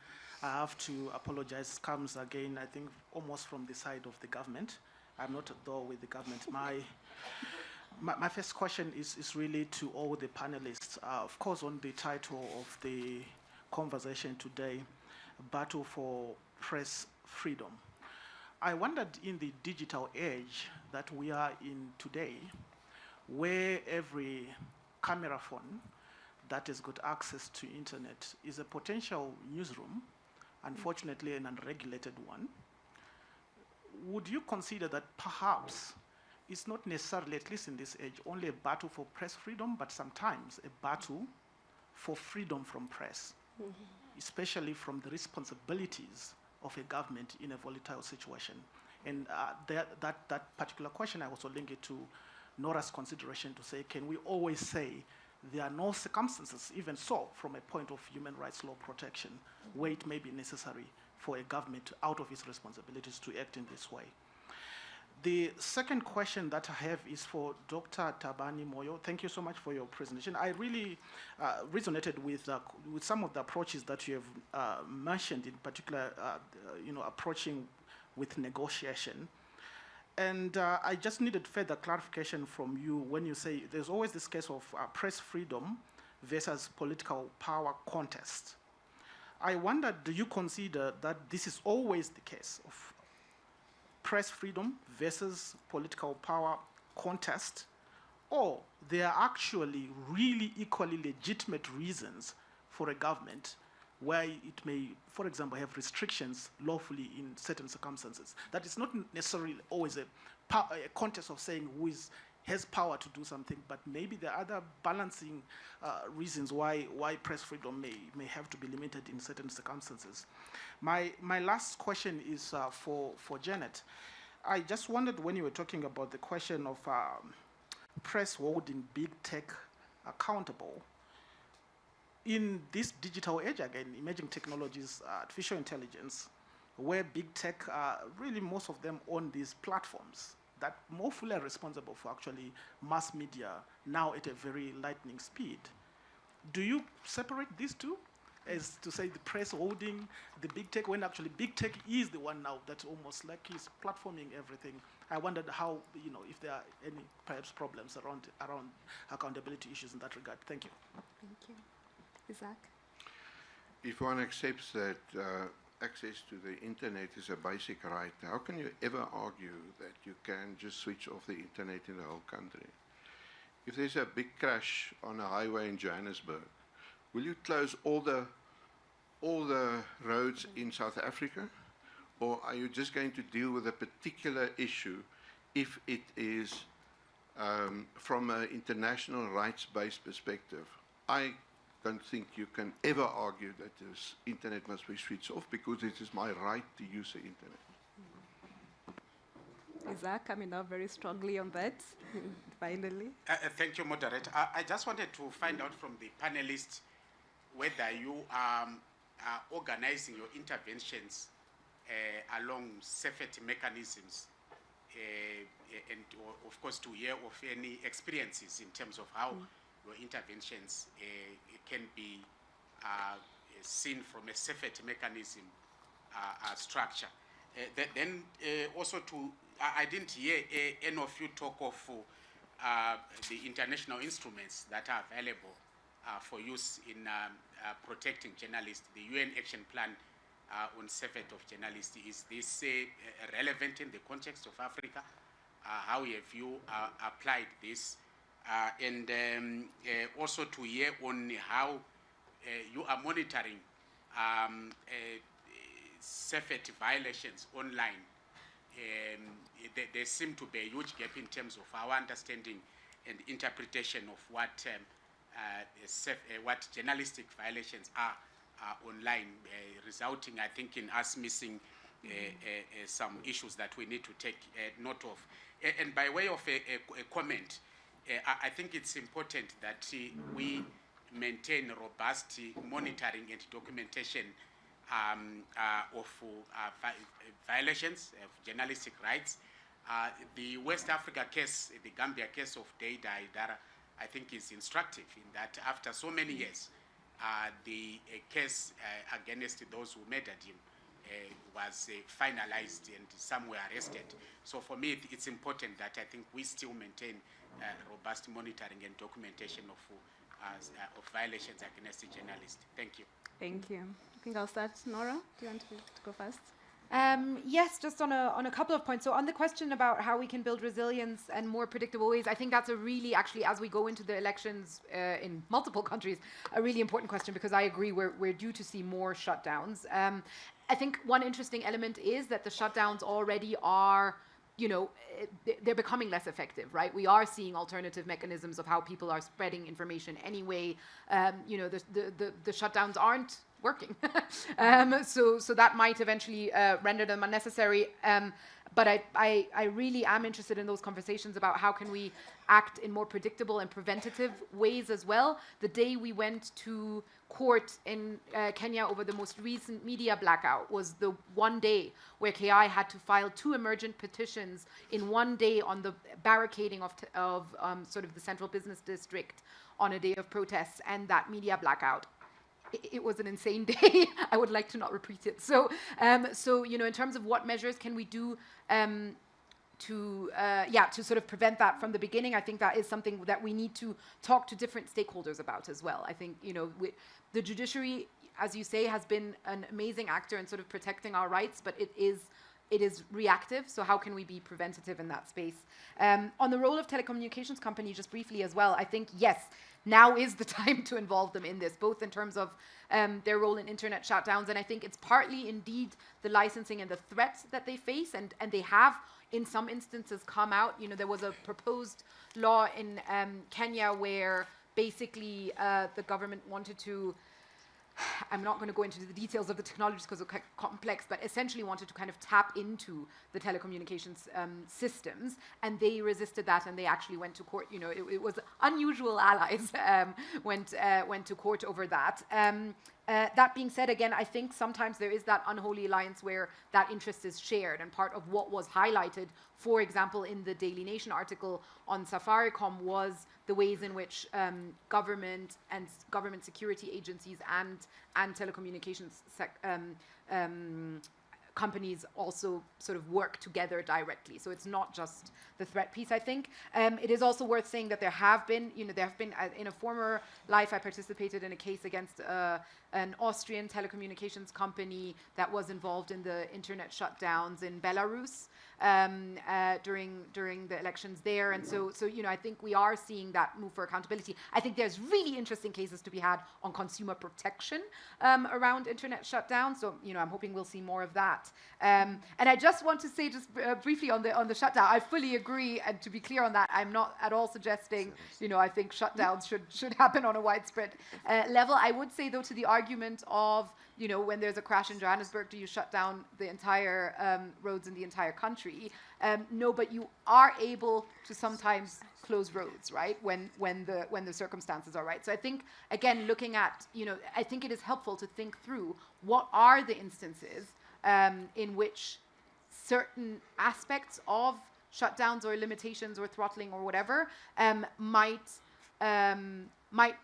I have to apologize, comes again, I think, almost from the side of the government. I'm not though with the government. My first question is really to all the panelists. Of course, on the title of the conversation today, Battle for Press Freedom. I wondered, in the digital age that we are in today, where every camera phone that has got access to internet is a potential newsroom, unfortunately an unregulated one, would you consider that perhaps it's not necessarily, at least in this age, only a battle for press freedom, but sometimes a battle for freedom from press, especially from the responsibilities of a government in a volatile situation? And that particular question, I also link it to Nora's consideration to say, can we always say there are no circumstances, even so, from a point of human rights law protection, where it may be necessary for a government out of its responsibilities to act in this way? The second question that I have is for Dr. Tabani Moyo. Thank you so much for your presentation. I really resonated with some of the approaches that you have mentioned, in particular, approaching with negotiation. And I just needed further clarification from you when you say there's always this case of press freedom versus political power contest. I wonder, do you consider that this is always the case of press freedom versus political power contest, or there are actually really equally legitimate reasons for a government where it may, for example, have restrictions lawfully in certain circumstances? That is not necessarily always a contest of saying who has power to do something, but maybe there are other balancing reasons why press freedom may have to be limited in certain circumstances. My last question is for Janet. I just wondered, when you were talking about the question of press holding big tech accountable, in this digital age, again, emerging technologies, artificial intelligence, where big tech, really most of them own these platforms that more fully are responsible for actually mass media now at a very lightning speed. Do you separate these two, as to say the press holding the big tech, when actually big tech is the one now that almost like is platforming everything? I wondered how, if there are any perhaps problems around accountability issues in that regard. Thank you. Thank you. Isaac? If one accepts that access to the internet is a basic right, how can you ever argue that you can just switch off the internet in the whole country? If there's a big crash on a highway in Johannesburg, will you close all the roads in South Africa? Or are you just going to deal with a particular issue if it is from an international rights-based perspective? I don't think you can ever argue that this internet must be switched off, because it is my right to use the internet. Isaac coming out very strongly on that, finally. Thank you, moderator. I just wanted to find out from the panelists whether you are organizing your interventions along safety mechanisms, and of course to hear of any experiences in terms of how your interventions can be seen from a safety mechanism structure. Then also I didn't hear any of you talk of the international instruments that are available for use in protecting journalists. The UN Action Plan on Safety of Journalists, is this relevant in the context of Africa? How have you applied this? And also to hear on how you are monitoring safety violations online. There seems to be a huge gap in terms of our understanding and interpretation of what journalistic violations are online, resulting, I think, in us missing some issues that we need to take note of. And by way of a comment, I think it's important that we maintain robust monitoring and documentation of violations of journalistic rights. The West Africa case, the Gambia case of Deida Idara, I think is instructive in that after so many years, the case against those who murdered him was finalized and some were arrested. So for me, it's important that I think we still maintain robust monitoring and documentation of violations against the journalist. Thank you. Thank you. I think I'll start. Nora, do you want to go first? Yes, just on a couple of points. So on the question about how we can build resilience and more predictable ways, I think that's a really, actually, as we go into the elections in multiple countries, a really important question, because I agree we're due to see more shutdowns. I think one interesting element is that the shutdowns already are, they're becoming less effective, right? We are seeing alternative mechanisms of how people are spreading information anyway. The shutdowns aren't working. So that might eventually render them unnecessary. but I really am interested in those conversations about how can we act in more predictable and preventative ways as well. The day we went to court in Kenya over the most recent media blackout was the one day where KI had to file 2 emergent petitions in one day on the barricading of sort of the central business district on a day of protests, and that media blackout. It was an insane day. I would like to not repeat it. So, in terms of what measures can we do to sort of prevent that from the beginning, I think that is something that we need to talk to different stakeholders about as well. I think, the judiciary, as you say, has been an amazing actor in sort of protecting our rights, but it is reactive. So how can we be preventative in that space? On the role of telecommunications companies, just briefly as well, I think, yes, now is the time to involve them in this, both in terms of their role in internet shutdowns. And I think it's partly indeed the licensing and the threats that they face. And they have, in some instances, come out. There was a proposed law in Kenya where basically the government wanted to, I'm not going to go into the details of the technologies because it's quite complex, but essentially wanted to kind of tap into the telecommunications systems, and they resisted that, and they actually went to court. It was unusual allies went to court over that. That being said, again, I think sometimes there is that unholy alliance where that interest is shared, and part of what was highlighted, for example, in the Daily Nation article on Safaricom was the ways in which government and government security agencies and telecommunications companies also sort of work together directly. So it's not just the threat piece, I think. It is also worth saying that there have been, in a former life, I participated in a case against an Austrian telecommunications company that was involved in the internet shutdowns in Belarus during the elections there. And so I think we are seeing that move for accountability. I think there's really interesting cases to be had on consumer protection around internet shutdowns. So, I'm hoping we'll see more of that. And I just want to say just briefly on the shutdown, I fully agree. And to be clear on that, I'm not at all suggesting, I think shutdowns should happen on a widespread level. I would say, though, to the argument of, when there's a crash in Johannesburg, do you shut down the entire roads in the entire country? No, but you are able to sometimes close roads, right? When the circumstances are right. So I think, again, looking at, I think it is helpful to think through what are the instances in which certain aspects of shutdowns or limitations or throttling or whatever might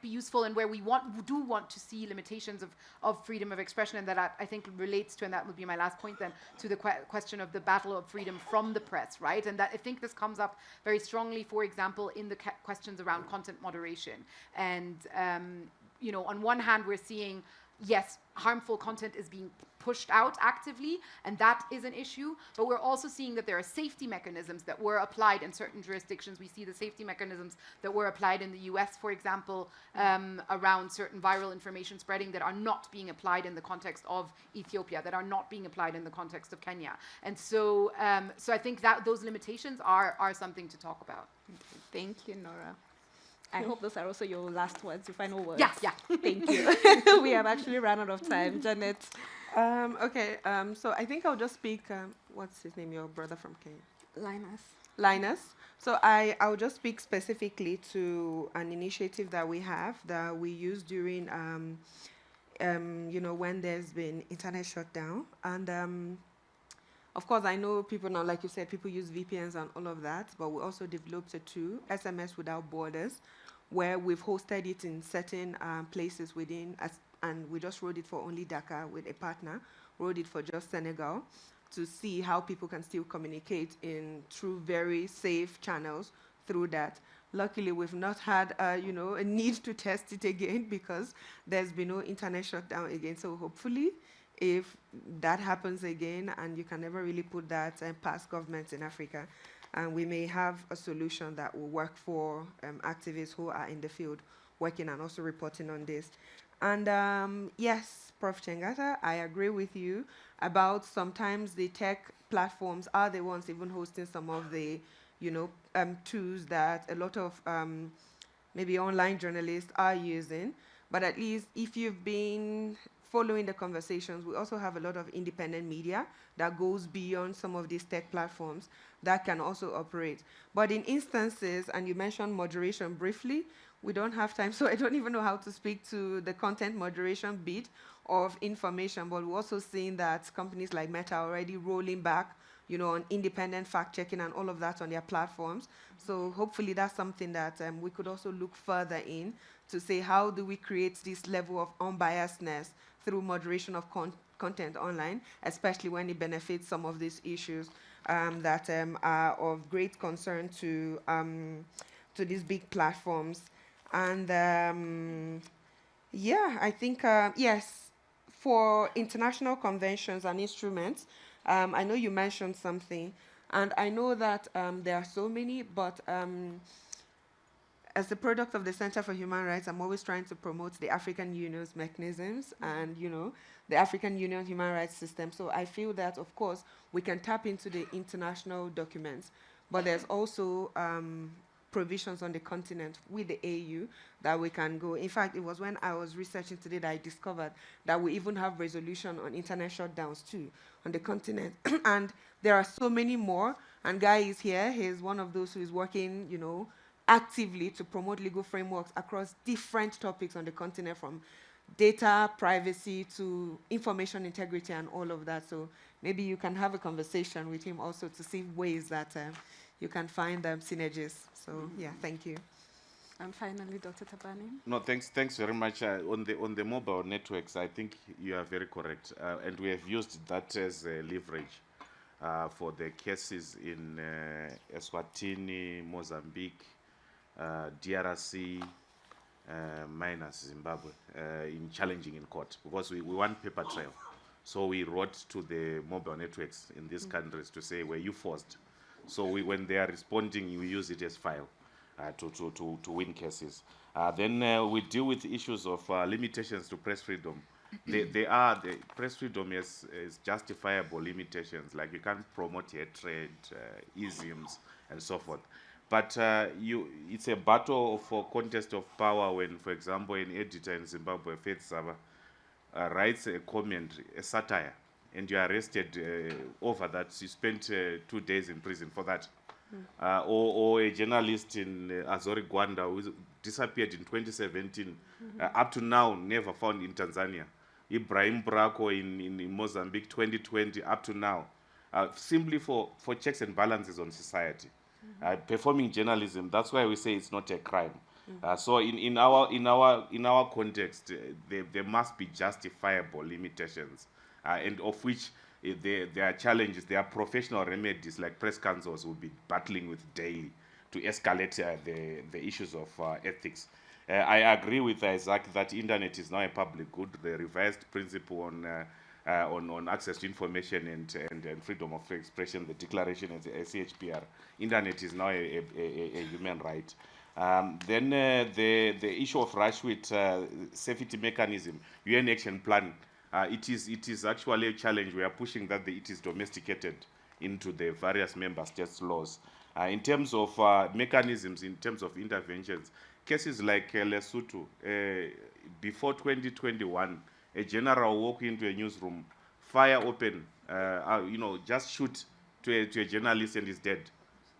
be useful, and where we do want to see limitations of freedom of expression. And that I think relates to, and that would be my last point then, to the question of the battle of freedom from the press, right? And that I think this comes up very strongly, for example, in the questions around content moderation. And, on one hand, we're seeing, yes, harmful content is being pushed out actively, and that is an issue. But we're also seeing that there are safety mechanisms that were applied in certain jurisdictions. We see the safety mechanisms that were applied in the US, for example, around certain viral information spreading that are not being applied in the context of Ethiopia, that are not being applied in the context of Kenya. And so I think that those limitations are something to talk about. Thank you, Nora. I hope those are also your last words, your final words. Yeah. Thank you. We have actually run out of time. Janet. Okay, so I think I'll just speak, what's his name, your brother from Kenya? Linus. So I'll just speak specifically to an initiative that we have that we use during, when there's been internet shutdown. And of course, I know people now, like you said, people use VPNs and all of that, but we also developed a tool, SMS Without Borders, where we've hosted it in certain places within, and we just wrote it for only Dakar with a partner, wrote it for just Senegal, to see how people can still communicate through very safe channels through that. Luckily, we've not had a need to test it again because there's been no internet shutdown again. So hopefully, if that happens again, and you can never really put that past governments in Africa, and we may have a solution that will work for activists who are in the field working and also reporting on this. And yes, Prof. Chengata, I agree with you about sometimes the tech platforms are the ones even hosting some of the, tools that a lot of maybe online journalists are using. But at least if you've been following the conversations, we also have a lot of independent media that goes beyond some of these tech platforms that can also operate. But in instances, and you mentioned moderation briefly, we don't have time, so I don't even know how to speak to the content moderation bit of information, but we're also seeing that companies like Meta are already rolling back, on independent fact-checking and all of that on their platforms. So hopefully that's something that we could also look further in to say, how do we create this level of unbiasedness through moderation of content online, especially when it benefits some of these issues that are of great concern to these big platforms. And yeah, I think, yes, for international conventions and instruments, I know you mentioned something, and I know that there are so many, but as the product of the Center for Human Rights, I'm always trying to promote the African Union's mechanisms and, the African Union human rights system. So I feel that, of course, we can tap into the international documents, but there's also provisions on the continent with the AU that we can go. In fact, it was when I was researching today that I discovered that we even have resolution on internet shutdowns too on the continent. And there are so many more. And Guy is here. He's one of those who is working, actively to promote legal frameworks across different topics on the continent, from data privacy to information integrity and all of that. So maybe you can have a conversation with him also to see ways that you can find synergies. So yeah, thank you. And finally, Dr. Tabani. No, thanks very much. On the mobile networks, I think you are very correct, and we have used that as leverage for the cases in Eswatini, Mozambique, DRC, minus Zimbabwe, in challenging in court, because we want paper trail. So we wrote to the mobile networks in these countries to say, were you forced? So when they are responding, we use it as file to win cases. Then we deal with issues of limitations to press freedom. The press freedom is justifiable limitations, like you can't promote hatred, isms, and so forth. But it's a battle for contest of power when, for example, an editor in Zimbabwe, Faith Saba, writes a comment, a satire, and you are arrested over that. You spent 2 days in prison for that. Or a journalist in Azori Gwanda who disappeared in 2017, up to now never found in Tanzania. Ibrahim Brako in Mozambique 2020, up to now, simply for checks and balances on society. Performing journalism, that's why we say it's not a crime. So in our context, there must be justifiable limitations, and of which there are challenges. There are professional remedies, like press councils will be battling with daily to escalate the issues of ethics. I agree with Isaac that internet is now a public good. The revised principle on access to information and freedom of expression, the declaration of the CHPR, internet is now a human right. Then the issue of Rashwit safety mechanism, UN action plan, it is actually a challenge. We are pushing that it is domesticated into the various member states' laws. In terms of mechanisms, in terms of interventions, cases like Lesotho, before 2021, a general walk into a newsroom, fire open, just shoot to a journalist and is dead,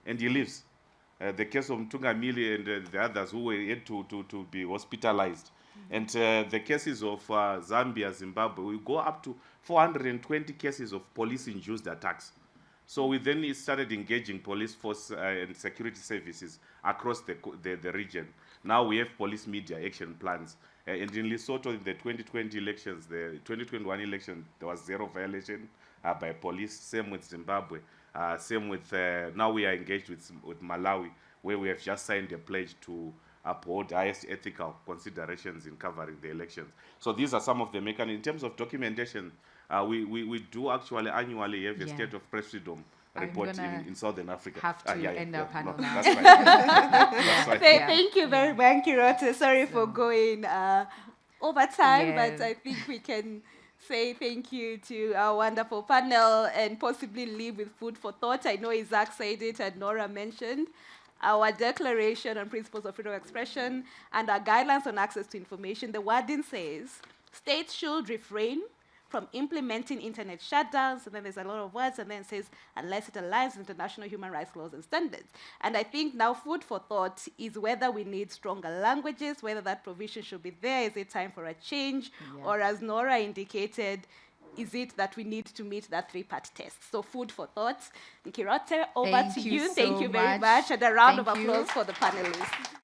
and he lives. The case of Mtungamili and the others who were had to be hospitalized. And the cases of Zambia, Zimbabwe, we go up to 420 cases of police-induced attacks. So we then started engaging police force and security services across the region. Now we have police media action plans. And in Lesotho, in the 2020 elections, the 2021 election, there was zero violation by police. Same with Zimbabwe. Same with, now we are engaged with Malawi, where we have just signed a pledge to uphold highest ethical considerations in covering the elections. So these are some of the mechanisms. In terms of documentation, we do actually annually have a state of press freedom report in Southern Africa. Have to end our panel now. That's fine. That's fine. Thank you very much, Kirote. Sorry for going over time, but I think we can say thank you to our wonderful panel and possibly leave with food for thought. I know Isaac said it and Nora mentioned our Declaration on Principles of Freedom of Expression and our Guidelines on Access to Information. The wording says, States should refrain from implementing internet shutdowns, and then there's a lot of words, and then it says, unless it aligns with international human rights laws and standards. And I think now food for thought is whether we need stronger languages, whether that provision should be there, is it time for a change, or as Nora indicated, is it that we need to meet that three-part test? So food for thought. Kirote, over to you. Thank you very much, and a round of applause for the panelists.